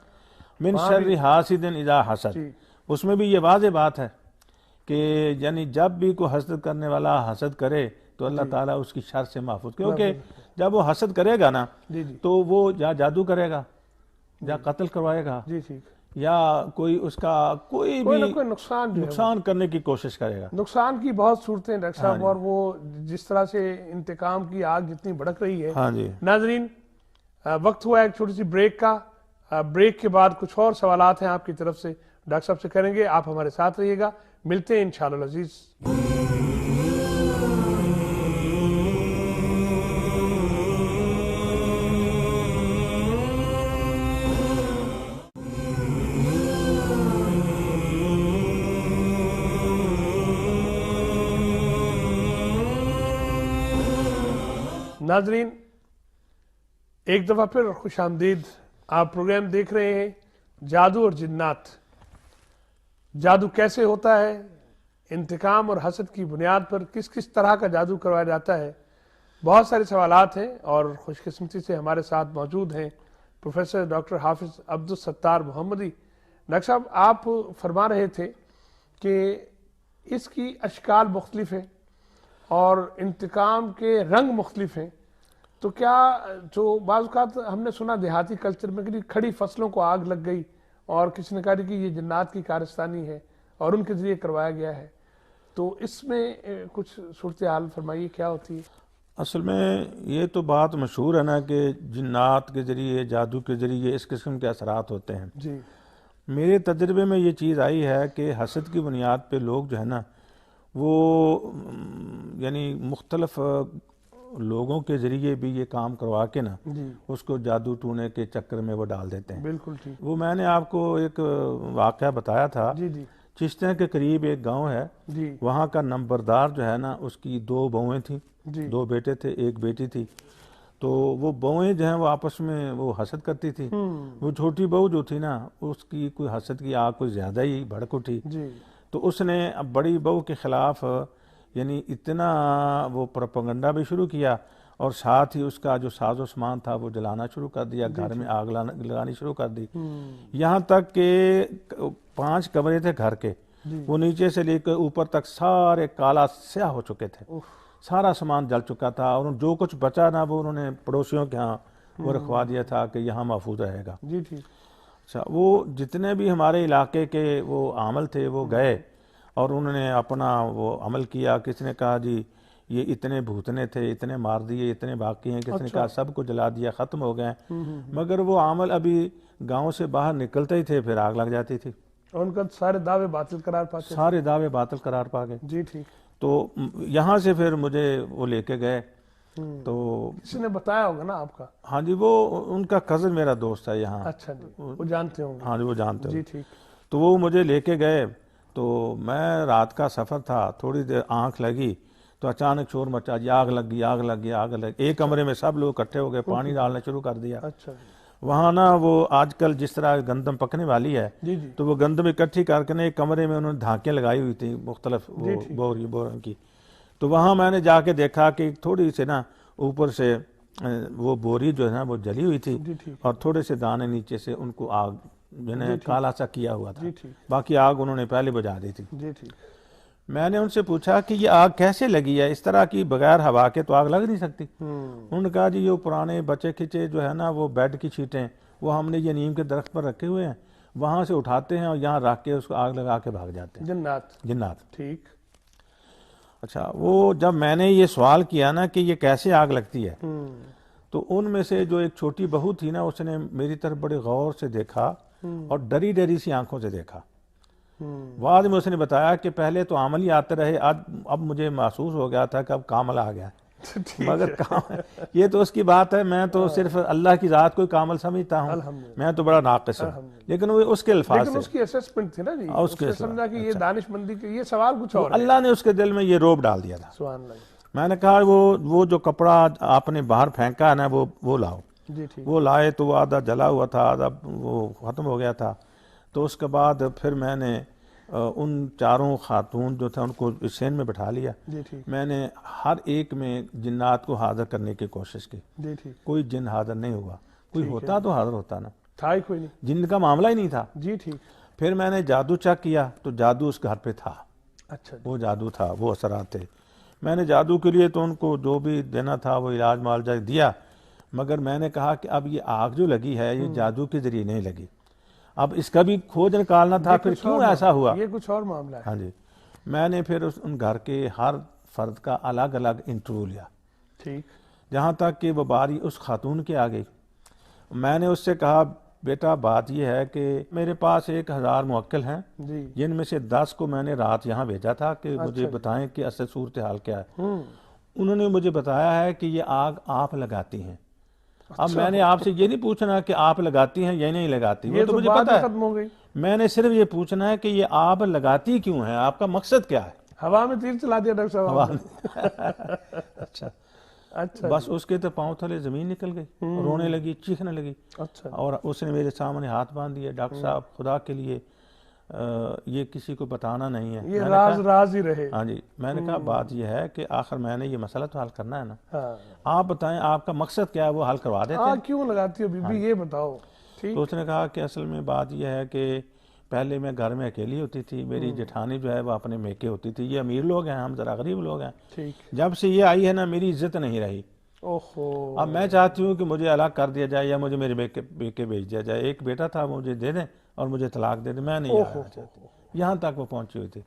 من شر حاسد اذا حسد، اس میں بھی یہ واضح بات ہے کہ یعنی جب بھی کوئی حسد کرنے والا حسد کرے تو اللہ تعالیٰ اس کی شر سے محفوظ، کیونکہ جب وہ حسد کرے گا نا تو وہ یا جادو کرے گا یا قتل کروائے گا جی ٹھیک، یا کوئی اس کا کوئی بھی کوئی نقصان کرنے کی کوشش کرے گا. نقصان کی بہت صورتیں ڈاکٹر صاحب, اور وہ جس طرح سے انتقام کی آگ جتنی بھڑک رہی ہے. ہاں جی ناظرین, وقت ہوا ایک چھوٹی سی بریک کا. بریک کے بعد کچھ اور سوالات ہیں آپ کی طرف سے, ڈاکٹر صاحب سے کریں گے. آپ ہمارے ساتھ رہیے گا, ملتے ہیں انشاءاللہ العزیز. ناظرین, ایک دفعہ پھر خوش آمدید. آپ پروگرام دیکھ رہے ہیں جادو اور جنات. جادو کیسے ہوتا ہے, انتقام اور حسد کی بنیاد پر کس کس طرح کا جادو کروایا جاتا ہے. بہت سارے سوالات ہیں, اور خوش قسمتی سے ہمارے ساتھ موجود ہیں پروفیسر ڈاکٹر حافظ عبدالستار محمدی. ڈاکٹر صاحب, آپ فرما رہے تھے کہ اس کی اشکال مختلف ہیں اور انتقام کے رنگ مختلف ہیں. تو کیا جو بعض اوقات ہم نے سنا دیہاتی کلچر میں کہ کھڑی فصلوں کو آگ لگ گئی اور کسی نے کہا کہ یہ جنات کی کارستانی ہے اور ان کے ذریعے کروایا گیا ہے, تو اس میں کچھ صورتحال فرمائیے کیا ہوتی ہے؟ اصل میں یہ تو بات مشہور ہے نا کہ جنات کے ذریعے, جادو کے ذریعے اس قسم کے اثرات ہوتے ہیں. جی. میرے تجربے میں یہ چیز آئی ہے کہ حسد کی بنیاد پہ لوگ جو ہے نا وہ یعنی مختلف لوگوں کے ذریعے بھی یہ کام کروا کے نا اس کو جادو ٹونے کے چکر میں وہ ڈال دیتے ہیں. بالکل ٹھیک. وہ میں نے آپ کو ایک واقعہ بتایا تھا. جی جی. چشتیاں کے قریب ایک گاؤں ہے, جی. وہاں کا نمبردار جو ہے نا اس کی 2 بہویں تھیں. جی. 2 بیٹے تھے, 1 بیٹی تھی. تو وہ بہویں جو ہیں وہ آپس میں وہ حسد کرتی تھی. وہ چھوٹی بہو جو تھی نا اس کی کوئی حسد کی آگ کوئی زیادہ ہی بھڑک اٹھی. جی. تو اس نے اب بڑی بہو کے خلاف یعنی اتنا وہ پروپیگنڈا بھی شروع کیا, اور ساتھ ہی اس کا جو ساز و سامان تھا وہ جلانا شروع کر دیا, گھر میں آگ لگانی شروع کر دی. یہاں تک کہ 5 کمرے تھے گھر کے, وہ نیچے سے لے کر اوپر تک سارے کالا سیاہ ہو چکے تھے. سارا سامان جل چکا تھا, اور جو کچھ بچا نا وہ انہوں نے پڑوسیوں کے ہاں وہ رکھوا دیا تھا کہ یہاں محفوظ رہے گا. جی ٹھیک. اچھا, وہ جتنے بھی ہمارے علاقے کے وہ عامل تھے وہ گئے اور انہوں نے اپنا وہ عمل کیا. کسی نے کہا جی یہ اتنے بھوتنے تھے, اتنے مار دیے, اتنے باقی ہیں. کسی نے کہا سب کو جلا دیا, ختم ہو گئے. مگر وہ عامل ابھی گاؤں سے باہر نکلتے ہی تھے پھر آگ لگ جاتی تھی. اور ان کا سارے دعوے باطل قرار پاتے. سارے دعوے باطل قرار پا گئے. جی ٹھیک. تو یہاں سے پھر مجھے وہ لے کے گئے. تو کسی نے بتایا ہوگا نا آپ کا؟ ہاں جی, وہ ان کا کزن میرا دوست ہے یہاں. اچھا جی, وہ جانتے ہوں گے. ہاں جی, وہ جانتے جی ہوں. ٹھیک. تو وہ مجھے لے کے گئے. تو میں رات کا سفر تھا, تھوڑی دیر آنکھ لگی تو اچانک شور مچا, جی آگ لگ گئی, آگ لگ گئی, آگ لگ گئی. ایک کمرے میں سب لوگ اکٹھے ہو گئے, پانی ڈالنا شروع کر دیا. اچھا. وہاں نا وہ آج کل جس طرح گندم پکنے والی ہے, جی جی. تو وہ گندم اکٹھی کر کے ایک کمرے میں انہوں نے دھاکیں لگائی ہوئی تھی مختلف بوروں کی. تو وہاں میں نے جا کے دیکھا کہ تھوڑی سے نا اوپر سے وہ بوری جو ہے نا وہ جلی ہوئی تھی, اور تھوڑے سے دانے نیچے سے ان کو آگ جنہیں کالا سا کیا ہوا تھا. باقی آگ انہوں نے پہلے بجھا دی تھی. جی ٹھیک. میں نے ان سے پوچھا کہ یہ آگ کیسے لگی ہے, اس طرح کی بغیر ہوا کے تو آگ لگ نہیں سکتی. انہوں نے کہا جی یہ پرانے بچے کھچے جو ہے نا وہ بیڈ کی چھیٹیں وہ ہم نے یہ نیم کے درخت پر رکھے ہوئے ہیں, وہاں سے اٹھاتے ہیں اور یہاں رکھ کے اس کو آگ لگا کے بھاگ جاتے ہیں. جنات. ٹھیک. اچھا, وہ جب میں نے یہ سوال کیا نا کہ یہ کیسے آگ لگتی ہے, تو ان میں سے جو ایک چھوٹی بہو تھی نا اس نے میری طرف بڑے غور سے دیکھا اور ڈری ڈری سی آنکھوں سے دیکھا. بعد میں اس نے بتایا کہ پہلے تو عامل ہی آتے رہے, اب مجھے محسوس ہو گیا تھا کہ اب کامل آ گیا. مگر یہ تو اس کی بات ہے, میں تو صرف اللہ کی ذات کو کامل سمجھتا ہوں, میں تو بڑا ناقص ہوں. لیکن وہ اس کے الفاظ تھے, اس کی اسسمنٹ تھی نا جی, اس کے سمجھا کہ یہ دانش مندی کے یہ سوال کچھ اور, اللہ نے اس کے دل میں یہ روب ڈال دیا تھا. سبحان اللہ. میں نے کہا وہ جو کپڑا آپ نے باہر پھینکا ہے نا وہ لاؤ. جی ٹھیک. وہ لائے تو وہ آدھا جلا ہوا تھا, آدھا وہ ختم ہو گیا تھا. تو اس کے بعد پھر میں نے ان 4 خاتون جو تھے ان کو سین میں بٹھا لیا. میں نے ہر ایک میں جنات کو حاضر کرنے کی کوشش کی. کوئی جن حاضر نہیں ہوا, کوئی ہوتا تو حاضر ہوتا نا, تھا ہی کوئی نہیں, جن کا معاملہ ہی نہیں تھا. جی ٹھیک. پھر میں نے جادو چیک کیا تو جادو اس گھر پہ تھا. اچھا. وہ جادو تھا, وہ اثرات تھے. میں نے جادو کے لیے تو ان کو جو بھی دینا تھا وہ علاج معالجہ دیا, مگر میں نے کہا کہ اب یہ آگ جو لگی ہے یہ جادو کے ذریعے نہیں لگی. اب اس کا بھی کھوج نکالنا تھا پھر کیوں ایسا ہوا. یہ کچھ اور معاملہ ہے. ہاں جی. میں نے پھر ان گھر کے ہر فرد کا الگ الگ انٹرویو لیا. ٹھیک. جہاں تک کہ وہ باری اس خاتون کی آ گئی. میں نے اس سے کہا بیٹا بات یہ ہے کہ میرے پاس 1000 موکل ہیں جی. جن میں سے 10 کو میں نے رات یہاں بھیجا تھا کہ مجھے بتائیں کہ اصل صورتحال کیا ہے. انہوں نے مجھے بتایا ہے کہ یہ آگ آپ لگاتی ہیں. اب میں نے آپ سے یہ نہیں پوچھنا کہ آپ لگاتی ہیں یا نہیں لگاتی, وہ تو مجھے پتا ہے. ختم ہو گئی. میں نے صرف یہ پوچھنا ہے کہ یہ آپ لگاتی کیوں ہیں, آپ کا مقصد کیا ہے. ہوا میں تیر چلا دیا ڈاکٹر صاحب. اچھا. اچھا. بس اس کے تو پاؤں تلے زمین نکل گئی, رونے لگی, چیخنے لگی. اچھا. اور اس نے میرے سامنے ہاتھ باندھ دیا. ڈاکٹر صاحب خدا کے لیے یہ کسی کو بتانا نہیں ہے, یہ راز ہی رہے. ہاں جی. میں نے کہا بات یہ ہے کہ آخر میں نے یہ مسئلہ تو حل کرنا ہے نا, آپ بتائیں آپ کا مقصد کیا ہے, وہ حل کروا دیتے ہیں. کیوں لگاتی ہو بی بی, یہ بتاؤ. تو اس نے کہا کہ اصل میں بات یہ ہے کہ پہلے میں گھر میں اکیلی ہوتی تھی, میری جٹھانی جو ہے وہ اپنے میکے ہوتی تھی. یہ امیر لوگ ہیں, ہم ذرا غریب لوگ ہیں. جب سے یہ آئی ہے نا میری عزت نہیں رہی. اب میں چاہتی ہوں کہ مجھے الگ کر دیا جائے یا مجھے میرے بیٹے بھیج دیا جائے. ایک بیٹا تھا مجھے دے دیں اور مجھے طلاق دے دیں, میں نہیں آنا چاہتی. یہاں تک وہ پہنچی ہوئی تھی.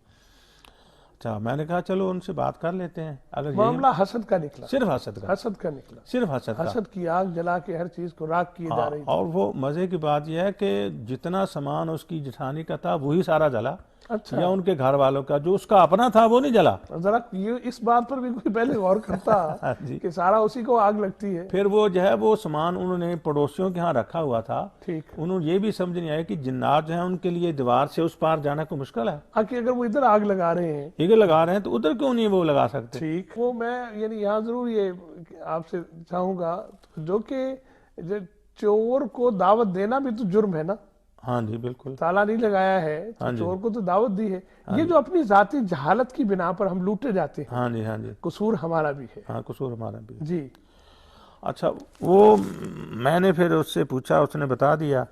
اچھا میں نے کہا چلو ان سے بات کر لیتے ہیں. اگر معاملہ حسد کا نکلا, صرف حسد کا نکلا, صرف حسد کی آگ جلا کے ہر چیز کو راکھ کیے جا رہی تھی. اور وہ مزے کی بات یہ ہے کہ جتنا سامان اس کی جٹھانی کا تھا وہی سارا جلا. اچھا. یا ان کے گھر والوں کا جو اس کا اپنا تھا وہ نہیں جلا. ذرا یہ اس بات پر بھی کوئی پہلے غور کرتا کہ سارا اسی کو آگ لگتی ہے. پھر وہ جو ہے وہ سامان انہوں نے پڑوسیوں کے ہاں رکھا ہوا تھا. ٹھیک. انہوں یہ بھی سمجھ نہیں آیا کہ جنات جو ہیں ان کے لیے دیوار سے اس پار جانا کو مشکل ہے. کہ اگر وہ ادھر آگ لگا رہے ہیں, ادھر لگا رہے ہیں تو ادھر کیوں نہیں وہ لگا سکتے. ٹھیک. وہ میں یعنی یہاں ضرور یہ آپ سے چاہوں گا جو کہ چور کو دعوت دینا بھی تو جرم ہے نا. ہاں جی بالکل. تالا نہیں لگایا ہے تو چور کو تو دعوت دی ہے. یہ جو اپنی ذاتی جہالت کی بنا پر ہم لوٹے جاتے ہیں. ہاں جی. ہاں جی. قصور ہمارا بھی ہے. ہاں قصور ہمارا بھی. جی. اچھا وہ میں نے پھر اس سے پوچھا, اس نے بتا دیا.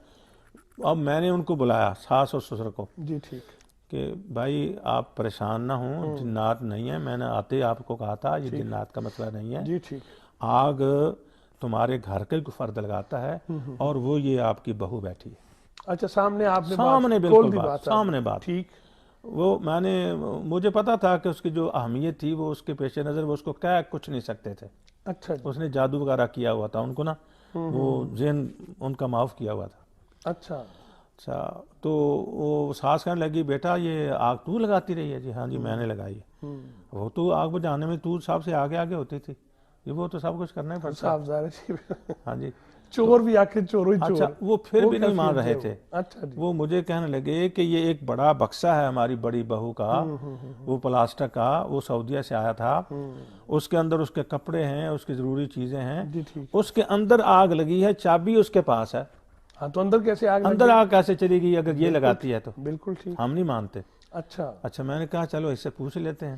اب میں نے ان کو بلایا ساس اور سسر کو. جی ٹھیک. کہ بھائی آپ پریشان نہ ہوں, جنات نہیں ہیں. میں نے آتے آپ کو کہا تھا یہ جنات کا مسئلہ نہیں ہے. جی ٹھیک. آگ تمہارے گھر کے فرد لگاتا ہے اور وہ یہ آپ کی بہو بیٹھی ہے. اچھا سامنے آپ نے سامنے بالکل سامنے بات. ٹھیک. وہ مجھے پتا تھا کہ اس کی جو اہمیت تھی وہ اس کے پیش نظر وہ اس کو کہہ کچھ نہیں سکتے تھے. اچھا. اس نے جادو وغیرہ کیا ہوا تھا ان کو نا, وہ ذہن ان کا معاف کیا ہوا تھا. اچھا. تو وہ ساس کہنے لگی بیٹا یہ آگ تو لگاتی رہی ہے. جی ہاں جی میں نے لگائی ہے. وہ تو آگ بجھانے میں تو سب سے آگے آگے ہوتی تھی, وہ تو سب کچھ کرنا ہی پڑتا. ہاں جی. چور بھی آخر چور ہی چور. اچھا وہ پھر بھی نہیں مان رہے تھے. اچھا جی. وہ مجھے کہنے لگے کہ یہ ایک بڑا بکسہ ہے ہماری بڑی بہو کا, وہ پلاسٹک کا, وہ سعودیہ سے آیا تھا. اس کے اندر اس کے کپڑے ہیں, اس کی ضروری چیزیں ہیں. اس کے اندر آگ لگی ہے, چابی اس کے پاس ہے. ہاں تو اندر کیسے آگ اندر آگ کیسے چلی گئی اگر یہ لگاتی ہے تو. بالکل ٹھیک. ہم نہیں مانتے. اچھا میں نے کہا چلو اس سے پوچھ لیتے ہیں.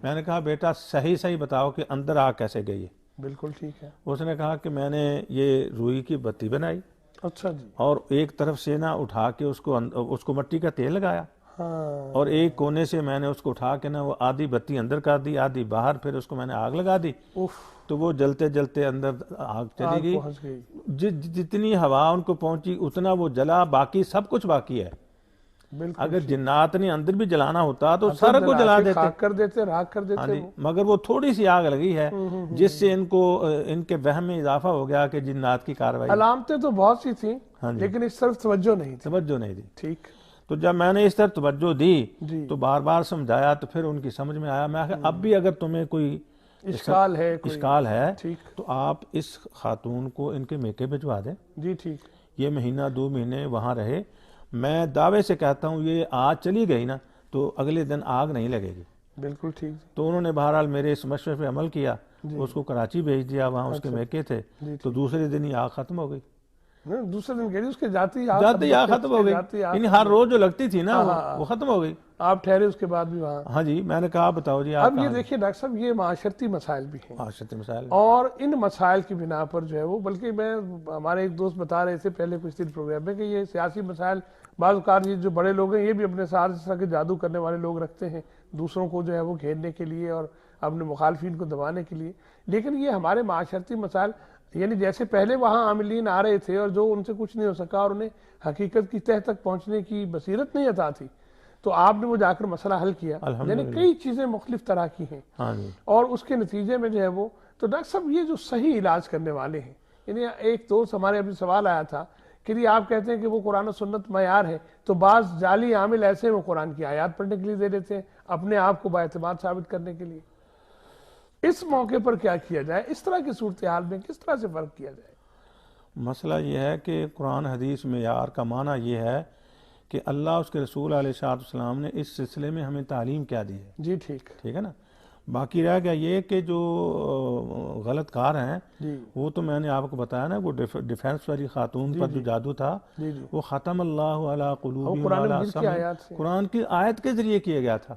میں نے کہا بیٹا صحیح بتاؤ کہ اندر آگ کیسے گئی ہے. بالکل ٹھیک ہے. اس نے کہا کہ میں نے یہ روئی کی بتی بنائی. اچھا جی. اور ایک طرف سے نا اٹھا کے اس کو مٹی کا تیل لگایا. اور ایک کونے سے میں نے اس کو اٹھا کے نا وہ آدھی بتی اندر کر دی, آدھی باہر. پھر اس کو میں نے آگ لگا دی. تو وہ جلتے جلتے اندر آگ چلی گئی. جتنی ہوا ان کو پہنچی اتنا وہ جلا, باقی سب کچھ باقی ہے. اگر جنات نے اندر بھی جلانا ہوتا تو سارا کو جلا دیتے, راکھ کر دیتے. مگر وہ تھوڑی سی آگ لگی ہے جس سے ان کے وہم میں اضافہ ہو گیا کہ جنات کی کاروائی. علامتیں تو بہت سی تھیں لیکن اس طرف توجہ نہیں تھی. ٹھیک. تو جب میں نے اس طرح توجہ دی تو بار بار سمجھایا تو پھر ان کی سمجھ میں آیا. میں اب بھی اگر تمہیں کوئی اشکال ہے تو آپ اس خاتون کو ان کے میکے بھجوا دیں. جی ٹھیک. یہ مہینہ 2 مہینے وہاں رہے. میں دعوے سے کہتا ہوں یہ آج چلی گئی نا تو اگلے دن آگ نہیں لگے گی. بالکل ٹھیک. تو انہوں نے بہرحال میرے اس مشورے پہ عمل کیا. اس کو کراچی بھیج دیا, وہاں اس کے میکے تھے. تو دوسرے دن ہی آگ ختم ہو گئی. دوسرے دن کہہ رہی اس کے جاتی آگ ختم ہو گئی. یعنی ہر روز جو لگتی تھی نا وہ ختم ہو گئی. آپ ٹھہرے اس کے بعد بھی وہاں. ہاں جی. میں نے کہا بتاؤ جی. اب یہ دیکھیے ڈاکٹر صاحب یہ معاشرتی مسائل بھی ہیں. معاشرتی مسائل. اور ان مسائل کی بنا پر جو ہے وہ, بلکہ میں ہمارے ایک دوست بتا رہے تھے پہلے کچھ دن پروگرام میں کہ یہ سیاسی مسائل بعض اوقات یہ جو بڑے لوگ ہیں یہ بھی اپنے ساتھ اس طرح کے جادو کرنے والے لوگ رکھتے ہیں دوسروں کو جو ہے وہ گھیرنے کے لیے اور اپنے مخالفین کو دبانے کے لیے. لیکن یہ ہمارے معاشرتی مسائل یعنی جیسے پہلے وہاں عاملین آ رہے تھے اور جو ان سے کچھ نہیں ہو سکا اور انہیں حقیقت کی تہ تک پہنچنے کی بصیرت نہیں عطا تھی، تو آپ نے وہ جا کر مسئلہ حل کیا. یعنی کئی چیزیں مختلف طرح کی ہیں اور اس کے نتیجے میں جو ہے وہ، تو ڈاکٹر صاحب یہ جو صحیح علاج کرنے والے ہیں، یعنی ایک دوست ہمارے ابھی سوال آیا تھا کہ جی آپ کہتے ہیں کہ وہ قرآن و سنت معیار ہے، تو بعض جعلی عامل ایسے وہ قرآن کی آیات پڑھنے کے لیے دے دیتے ہیں اپنے آپ کو باعتماد ثابت کرنے کے لیے. اس موقع پر کیا کیا جائے؟ اس طرح کی صورتحال میں کس طرح سے فرق کیا جائے؟ مسئلہ یہ ہے کہ قرآن حدیث معیار کا معنی یہ ہے کہ اللہ اس کے رسول علیہ السلام نے اس سلسلے میں ہمیں تعلیم کیا دی ہے. جی ٹھیک ہے نا. باقی رہ گیا یہ کہ جو غلط کار ہیں وہ تو میں نے آپ کو بتایا نا، وہ ڈیفینس والی خاتون پر جو جادو تھا وہ ختم اللہ علی قلوبہم، قرآن کی آیت کے ذریعے کیا گیا تھا،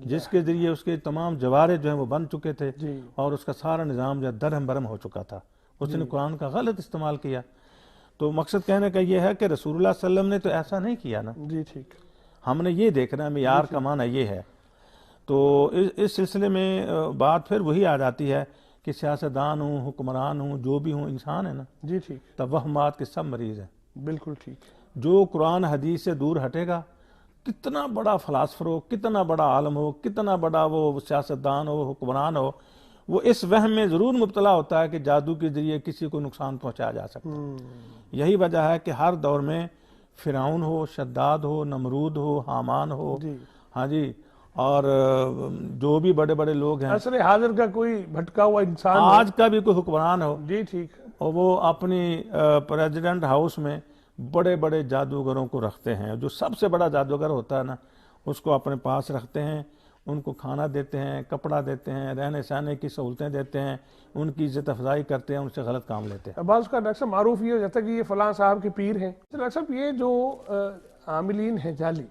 جس کے ذریعے اس کے تمام جوارے جو ہیں وہ بن چکے تھے اور اس کا سارا نظام جو درہم برہم ہو چکا تھا. اس نے قرآن کا غلط استعمال کیا. تو مقصد کہنے کا یہ ہے کہ رسول اللہ صلی اللہ علیہ وسلم نے تو ایسا نہیں کیا نا. جی ٹھیک. ہم نے یہ دیکھنا ہے معیار کا معنی یہ ہے. تو اس سلسلے میں بات پھر وہی آ جاتی ہے کہ سیاستدان ہوں، حکمران ہوں، جو بھی ہوں، انسان ہے نا. جی ٹھیک. توہمات کے سب مریض ہیں. بالکل ٹھیک. جو قرآن حدیث سے دور ہٹے گا، کتنا بڑا فلاسفر ہو، کتنا بڑا عالم ہو، کتنا بڑا وہ سیاستدان ہو، حکمران ہو، وہ اس وہم میں ضرور مبتلا ہوتا ہے کہ جادو کے ذریعے کسی کو نقصان پہنچایا جا سکتا ہے. یہی وجہ ہے کہ ہر دور میں فرعون ہو، شداد ہو، نمرود ہو، حامان ہو، ہاں جی، اور جو بھی بڑے بڑے لوگ ہیں، عصر حاضر کا کوئی بھٹکا ہوا انسان، آج کا بھی کوئی حکمران ہو، جی ٹھیک، اور وہ اپنی پریزیڈنٹ ہاؤس میں بڑے بڑے جادوگروں کو رکھتے ہیں. جو سب سے بڑا جادوگر ہوتا ہے نا، اس کو اپنے پاس رکھتے ہیں، ان کو کھانا دیتے ہیں، کپڑا دیتے ہیں، رہنے سہنے کی سہولتیں دیتے ہیں، ان کی عزت افزائی کرتے ہیں، ان سے غلط کام لیتے ہیں. بعض کا ڈاکٹر صاحب معروف یہ ہو جاتا ہے کہ یہ فلاں صاحب کے پیر ہیں. ڈاکٹر صاحب یہ جو عاملین ہیں جعلی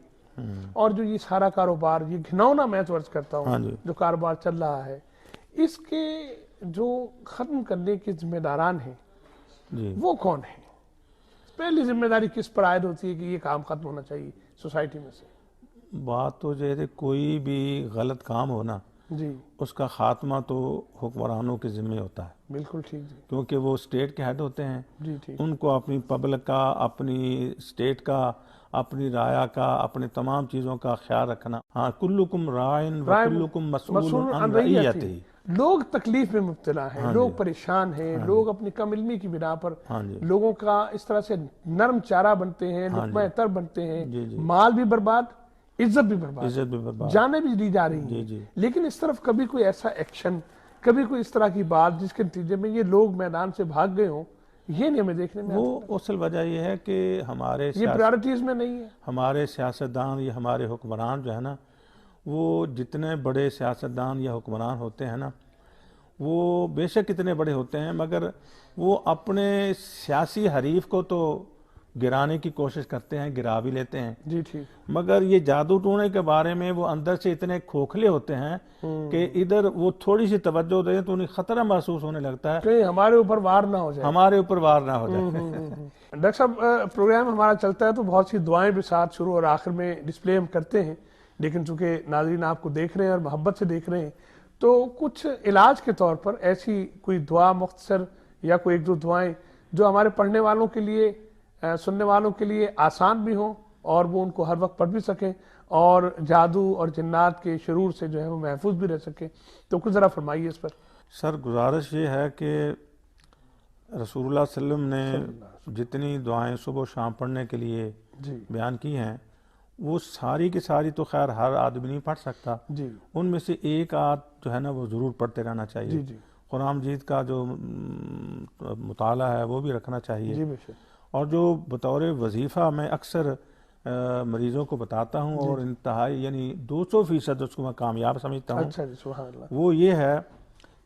اور جو یہ سارا کاروبار، یہ گھناؤنا میں تو عرض کرتا ہوں جو کاروبار چل رہا ہے، اس کے جو ختم کرنے کے ذمہ داران ہیں وہ کون ہیں؟ پہلی ذمہ داری کس پر عائد ہوتی ہے کہ یہ کام ختم ہونا چاہیے سوسائٹی میں سے؟ بات تو جیسے کوئی بھی غلط کام ہونا جی، اس کا خاتمہ تو حکمرانوں کے ذمہ ہوتا ہے. بالکل ٹھیک جی. کیونکہ وہ اسٹیٹ کے ہیڈ ہوتے ہیں. جی ٹھیک. ان کو اپنی پبلک کا، اپنی اسٹیٹ کا، اپنی رایا کا، اپنی تمام چیزوں کا خیال رکھنا. ہاں، کلکم رائن وکلکم مسئول عن رعیتہ. لوگ تکلیف میں مبتلا ہیں، لوگ پریشان ہیں، لوگ اپنی کم علمی کی بنا پر لوگوں کا اس طرح سے نرم چارہ بنتے ہیں، لقمہ تر بنتے ہیں، مال بھی برباد، عزت بھی برباد، جانیں بھی دی جا رہی ہیں. لیکن اس طرف کبھی کوئی ایسا ایکشن، کبھی کوئی اس طرح کی بات جس کے نتیجے میں یہ لوگ میدان سے بھاگ گئے ہوں، یہ نہیں ہمیں دیکھنے میں. وہ اصل وجہ یہ ہے کہ ہمارے یہ پرائرٹیز میں نہیں ہے. ہمارے سیاستدان یا ہمارے حکمران جو ہے نا، وہ جتنے بڑے سیاستدان یا حکمران ہوتے ہیں نا، وہ بے شک اتنے بڑے ہوتے ہیں، مگر وہ اپنے سیاسی حریف کو تو گرانے کی کوشش کرتے ہیں، گرا بھی لیتے ہیں. جی ٹھیک. مگر یہ جادو ٹونے کے بارے میں وہ اندر سے اتنے کھوکھلے ہوتے ہیں کہ ادھر وہ تھوڑی سی توجہ دیں تو انہیں خطرہ محسوس ہونے لگتا ہے کہ ہمارے اوپر وار نہ ہو جائے. ہمارے اوپر وار نہ ہو جائے. ڈاکٹر صاحب پروگرام ہمارا چلتا ہے تو بہت سی دعائیں بھی ساتھ شروع اور آخر میں ڈسپلے ہم کرتے ہیں، لیکن چونکہ ناظرین آپ کو دیکھ رہے ہیں اور محبت سے دیکھ رہے ہیں تو کچھ علاج کے طور پر ایسی کوئی دعا مختصر یا کوئی ایک دو دعائیں جو ہمارے پڑھنے والوں کے لیے، سننے والوں کے لیے آسان بھی ہوں اور وہ ان کو ہر وقت پڑھ بھی سکیں اور جادو اور جنات کے شرور سے جو ہے وہ محفوظ بھی رہ سکیں، تو کچھ ذرا فرمائیے اس پر. سر گزارش یہ ہے کہ رسول اللہ صلی اللہ علیہ وسلم نے جتنی دعائیں صبح و شام پڑھنے کے لیے بیان کی ہیں وہ ساری کی ساری تو خیر ہر آدمی نہیں پڑھ سکتا. ان میں سے ایک آدھ جو ہے نا وہ ضرور پڑھتے رہنا چاہیے. قرآن مجید کا جو مطالعہ ہے وہ بھی رکھنا چاہیے. اور جو بطور وظیفہ میں اکثر مریضوں کو بتاتا ہوں اور انتہائی یعنی 200% اس کو میں کامیاب سمجھتا ہوں، وہ یہ ہے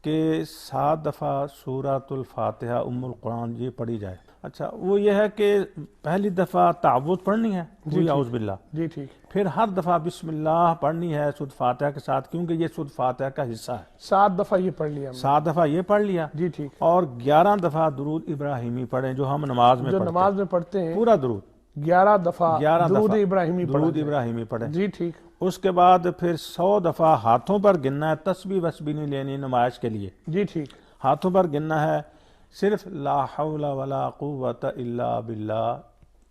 کہ 7 دفعہ سورۃ الفاتحہ ام القرآن یہ پڑھی جائے. اچھا، وہ یہ ہے کہ پہلی دفعہ تعوذ پڑھنی ہے، اعوذ باللہ. جی ٹھیک. پھر ہر دفعہ بسم اللہ پڑھنی ہے سورۃ فاتحہ کے ساتھ، کیونکہ یہ سورۃ فاتحہ کا حصہ ہے. 7 دفعہ یہ پڑھ لیا. 7 دفعہ یہ پڑھ لیا. جی ٹھیک. اور 11 دفعہ درود ابراہیمی پڑھیں جو ہم نماز میں پڑھتے ہیں. پورا درود 11 دفعہ درود ابراہیمی پڑھیں. جی ٹھیک. اس کے بعد پھر 100 دفعہ ہاتھوں پر گننا ہے، تسبیح وسبیح نہیں لینی نمائش کے لیے. جی ٹھیک. ہاتھوں پر گننا ہے، صرف لا حول ولا قوت الا باللہ،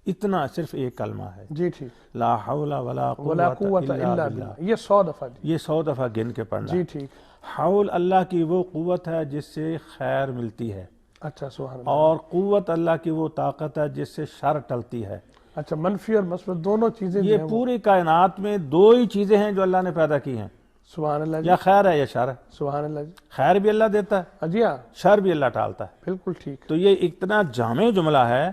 اتنا صرف ایک کلمہ ہے، جی ٹھیک، لا حول ولا ولا قوت قوت الا الا باللہ، باللہ، یہ 100 دفعہ جی، یہ 100 دفعہ گن کے پڑھنا جی ہے۔ ٹھیک، حول اللہ کی وہ قوت ہے جس سے خیر ملتی ہے، اچھا سبحان اللہ، اور قوت اللہ کی وہ طاقت ہے جس سے شر ٹلتی ہے۔ اچھا منفی اور مثبت دونوں چیزیں جو یہ ہیں وہ، پوری کائنات میں دو ہی چیزیں ہیں جو اللہ نے پیدا کی ہیں، سبحان اللہ جی، یا خیر ہے یا شر ہے۔ سبحان اللہ جی، خیر بھی اللہ دیتا ہے، جی ہاں شر بھی اللہ ٹالتا ہے۔ بالکل ٹھیک، تو یہ اتنا جامع جملہ ہے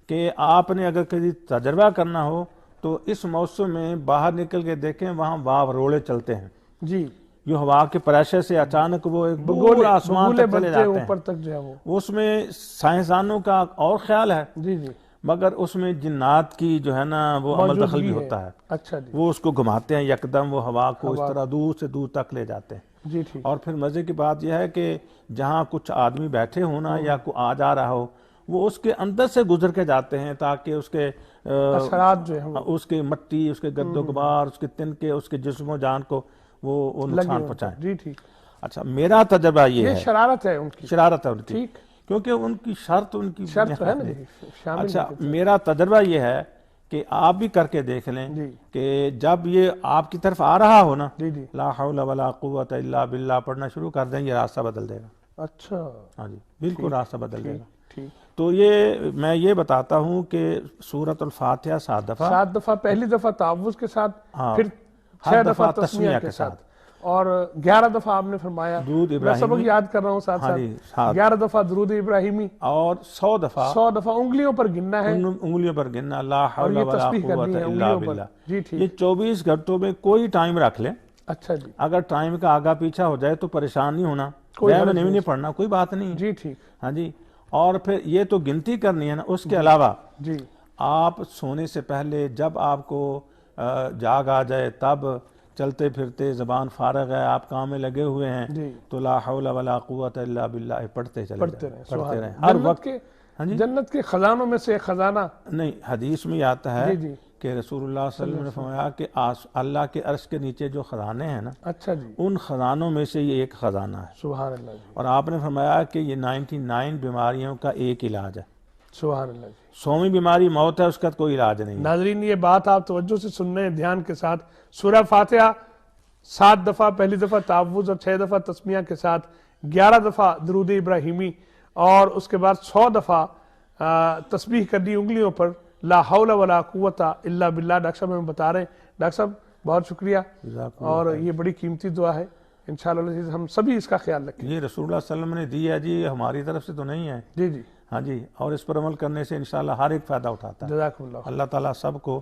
کہ آپ نے اگر کبھی تجربہ کرنا ہو تو اس موسم میں باہر نکل کے دیکھیں، وہاں واو رولے چلتے ہیں، جی جو ہوا کے پریشر سے اچانک وہ ایک بگولے دور آسمان بگولے تک چلے بنتے ہیں جاتے اوپر ہیں۔ تک جو ہے وہ، اس میں سائنسدانوں کا اور خیال ہے، جی جی مگر اس میں جنات کی جو ہے نا وہ عمل دخل بھی موجودگی ہوتا ہے۔ اچھا جی، وہ اس کو گھماتے ہیں یکدم، وہ ہوا کو اس طرح دور سے دور تک لے جاتے ہیں۔ جی ٹھیک، اور پھر مزے کی بات یہ ہے کہ جہاں کچھ آدمی بیٹھے ہونا یا کوئی آ جا رہا ہو، وہ اس کے اندر سے گزر کے جاتے ہیں تاکہ اس کے اثرات جو ہیں وہ اس کے مٹی، اس کے گرد و غبار، اس کے تنکے، اس کے جسم و جان کو وہ نقصان لگے پہنچائیں۔ جی ٹھیک، اچھا میرا تجربہ یہ یہ ہے، شرارت ہے ان کی، شرارت ہے ان کی، ٹھیک، کیونکہ ان کی شرط ان کی شرط تو ہے نا جی شامل اچھا ہے کہ- میرا تجربہ یہ ہے کہ آپ بھی کر کے دیکھ لیں جی کہ جب یہ آپ کی طرف آ رہا ہو نا، جی جی، لا حول ولا قوت الا باللہ پڑھنا شروع کر دیں، یہ راستہ بدل دے گا۔ اچھا ہاں جی بالکل راستہ بدل دے گا۔ ٹھیک، تو یہ میں یہ بتاتا ہوں کہ سورۃ الفاتحہ 7 دفعہ، 7 دفعہ، پہلی دفعہ تعوذ کے ساتھ، ہاں، پھر ہر 6 دفعہ تسمیہ کے ساتھ، اور 11 دفعہ آپ نے فرمایا، درود میں سبق ابراہیمی، یاد کر رہا ہوں ساتھ ہاں ساتھ، جی 7، 11 دفعہ درود ابراہیمی، اور 100 دفعہ 100 دفعہ انگلیوں پر گننا ہے، انگلیوں پر گننا، لا اور حول یہ ولا تسبیح قوت کرنی ہے الا انگلیوں پر، باللہ۔ جی ٹھیک، یہ 24 گھنٹوں میں کوئی ٹائم رکھ لیں، اچھا جی، اگر ٹائم کا آگا پیچھا ہو جائے تو پریشان نہیں ہونا، کوئی میں حرج نہیں نہیں، پڑھنا، کوئی بات نہیں ہے۔ جی ٹھیک، ہاں جی، اور پھر یہ تو گنتی کرنی ہے نا، اس کے علاوہ جی آپ سونے سے پہلے جب آپ کو جاگ آ جائے، تب چلتے پھرتے زبان فارغ ہے، آپ کام میں لگے ہوئے ہیں، جی تو لا حول ولا قوت الا باللہ پڑھتے چلے پڑھتے جائیں، رہیں، پڑھتے سبحان رہیں اللہ۔ ہر جنت وقت۔ کے، ہاں جی، جنت کے خزانوں میں سے ایک خزانہ، نہیں حدیث میں آتا ہے جی جی، کہ رسول اللہ صلی اللہ علیہ وسلم نے فرمایا کہ اللہ کے عرش کے نیچے جو خزانے ہیں نا، اچھا جی، ان خزانوں میں سے یہ ایک خزانہ ہے، سبحان اللہ جی، اور آپ نے فرمایا کہ یہ 99 بیماریوں کا ایک علاج ہے، سبحان اللہ جی۔ 100ویں بیماری موت ہے، اس کا کوئی علاج نہیں ہے۔ ناظرین یہ بات آپ توجہ سے سن رہے ہیں دھیان کے ساتھ، سورہ فاتحہ 7 دفعہ پہلی دفعہ تعوذ اور 6 دفعہ تسمیہ کے ساتھ، 11 دفعہ درود ابراہیمی، اور اس کے بعد 100 دفعہ تسبیح کرنی انگلیوں پر، لا حول ولا قوت الا باللہ۔ ڈاکٹر صاحب ہمیں بتا رہے ہیں، ڈاکٹر صاحب بہت شکریہ، جزاک اور یہ بڑی قیمتی دعا ہے، انشاءاللہ ہم سبھی اس کا خیال رکھیں۔ یہ رسول اللہ صلی اللہ علیہ وسلم نے دی ہے جی، ہماری طرف سے تو نہیں ہے۔ جی جی، ہاں جی، اور اس پر عمل کرنے سے انشاءاللہ ہر ایک فائدہ اٹھاتا ہے۔ جزاکم اللہ، اللہ تعالیٰ سب کو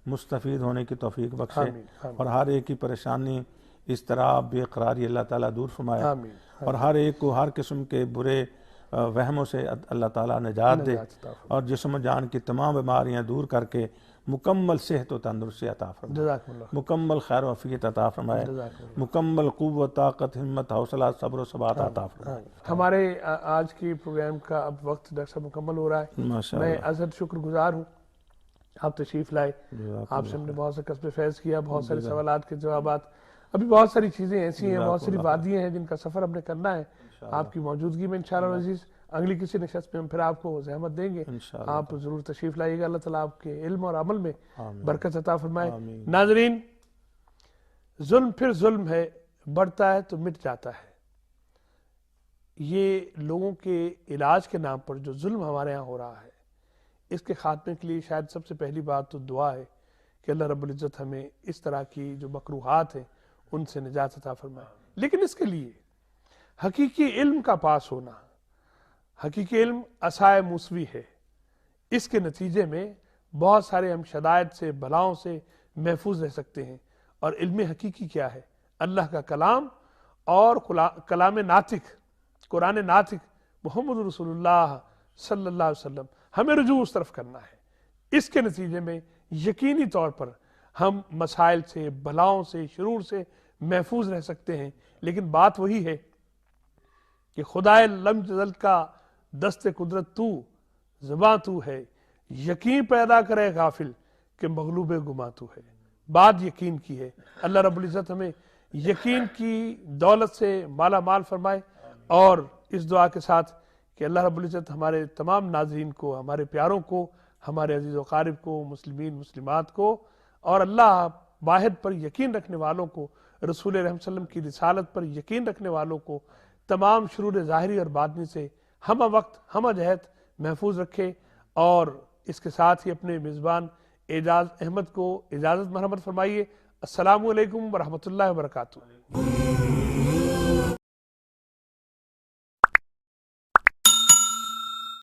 مستفید ہونے کی توفیق بخشے، آمین آمین اور ہر ایک کی پریشانی، اضطراب، بے قراری اللہ تعالیٰ دور فرمائے، آمین، اور ہر ایک کو ہر قسم کے برے وہموں سے اللہ تعالیٰ نجات دے، نجات عطا فرمائے۔ اور جسم و جان کی تمام بیماریاں دور کر کے مکمل صحت و تندرستی عطا فرمائے، جزاکم اللہ، مکمل خیر و عافیت عطا فرمائے، جزاکم اللہ۔ مکمل قوت، طاقت، ہمت، حوصلہ، صبر و ثبات عطا فرمائے۔ ہمارے آج کی پروگرام کا اب وقت ڈاکٹر صاحب مکمل ہو رہا ہے، ماشاء میں اللہ، ازحد شکر گزار ہوں، آپ تشریف لائے، جزاک آپ سے ہم نے بہت سے قصب فیض کیا، بہت سارے جزاک سوالات کے جوابات، ابھی بہت ساری چیزیں ایسی ہیں، جزاک بہت ساری اللہ وادیاں ہیں جن کا سفر ہم نے کرنا ہے آپ کی موجودگی میں انشاءاللہ عزیز۔ اگلی کسی نشست میں ہم پھر آپ کو زحمت دیں گے، انشاءاللہ، آپ ضرور تشریف لائیے گا، اللہ تعالیٰ آپ کے علم اور عمل میں آمین، برکت عطا فرمائے۔ آمین۔ ناظرین، ظلم پھر ظلم ہے، بڑھتا ہے تو مٹ جاتا ہے۔ یہ لوگوں کے علاج کے نام پر جو ظلم ہمارے ہاں ہو رہا ہے، اس کے خاتمے کے لیے شاید سب سے پہلی بات تو دعا ہے کہ اللہ رب العزت ہمیں اس طرح کی جو مکروہات ہیں ان سے نجات عطا فرمائے۔ لیکن اس کے لیے حقیقی علم کا پاس ہونا، حقیقی علم عصائے موسوی ہے، اس کے نتیجے میں بہت سارے ہم شدائد سے، بلاؤں سے محفوظ رہ سکتے ہیں۔ اور علم حقیقی کیا ہے؟ اللہ کا کلام اور کلام ناطق، قرآن ناطق، محمد رسول اللہ صلی اللہ علیہ وسلم، ہمیں رجوع اس طرف کرنا ہے۔ اس کے نتیجے میں یقینی طور پر ہم مسائل سے، بلاؤں سے، شرور سے محفوظ رہ سکتے ہیں۔ لیکن بات وہی ہے کہ خدائے لم یزل کا دست قدرت تو، زباں تو ہے، یقین پیدا کرے غافل کہ مغلوب گماں تو ہے۔ بات یقین کی ہے، اللہ رب العزت ہمیں یقین کی دولت سے مالا مال فرمائے، اور اس دعا کے ساتھ کہ اللہ رب العزت ہمارے تمام ناظرین کو، ہمارے پیاروں کو، ہمارے عزیز و قارب کو، مسلمین مسلمات کو، اور اللہ واحد پر یقین رکھنے والوں کو، رسول رحمت صلی اللہ علیہ وسلم کی رسالت پر یقین رکھنے والوں کو تمام شرور ظاہری اور باطنی سے ہمہ وقت ہمہ جہت محفوظ رکھے، اور اس کے ساتھ ہی اپنے میزبان اعجاز احمد کو اجازت مرحمت فرمائیے۔ السلام علیکم ورحمۃ اللہ وبرکاتہ۔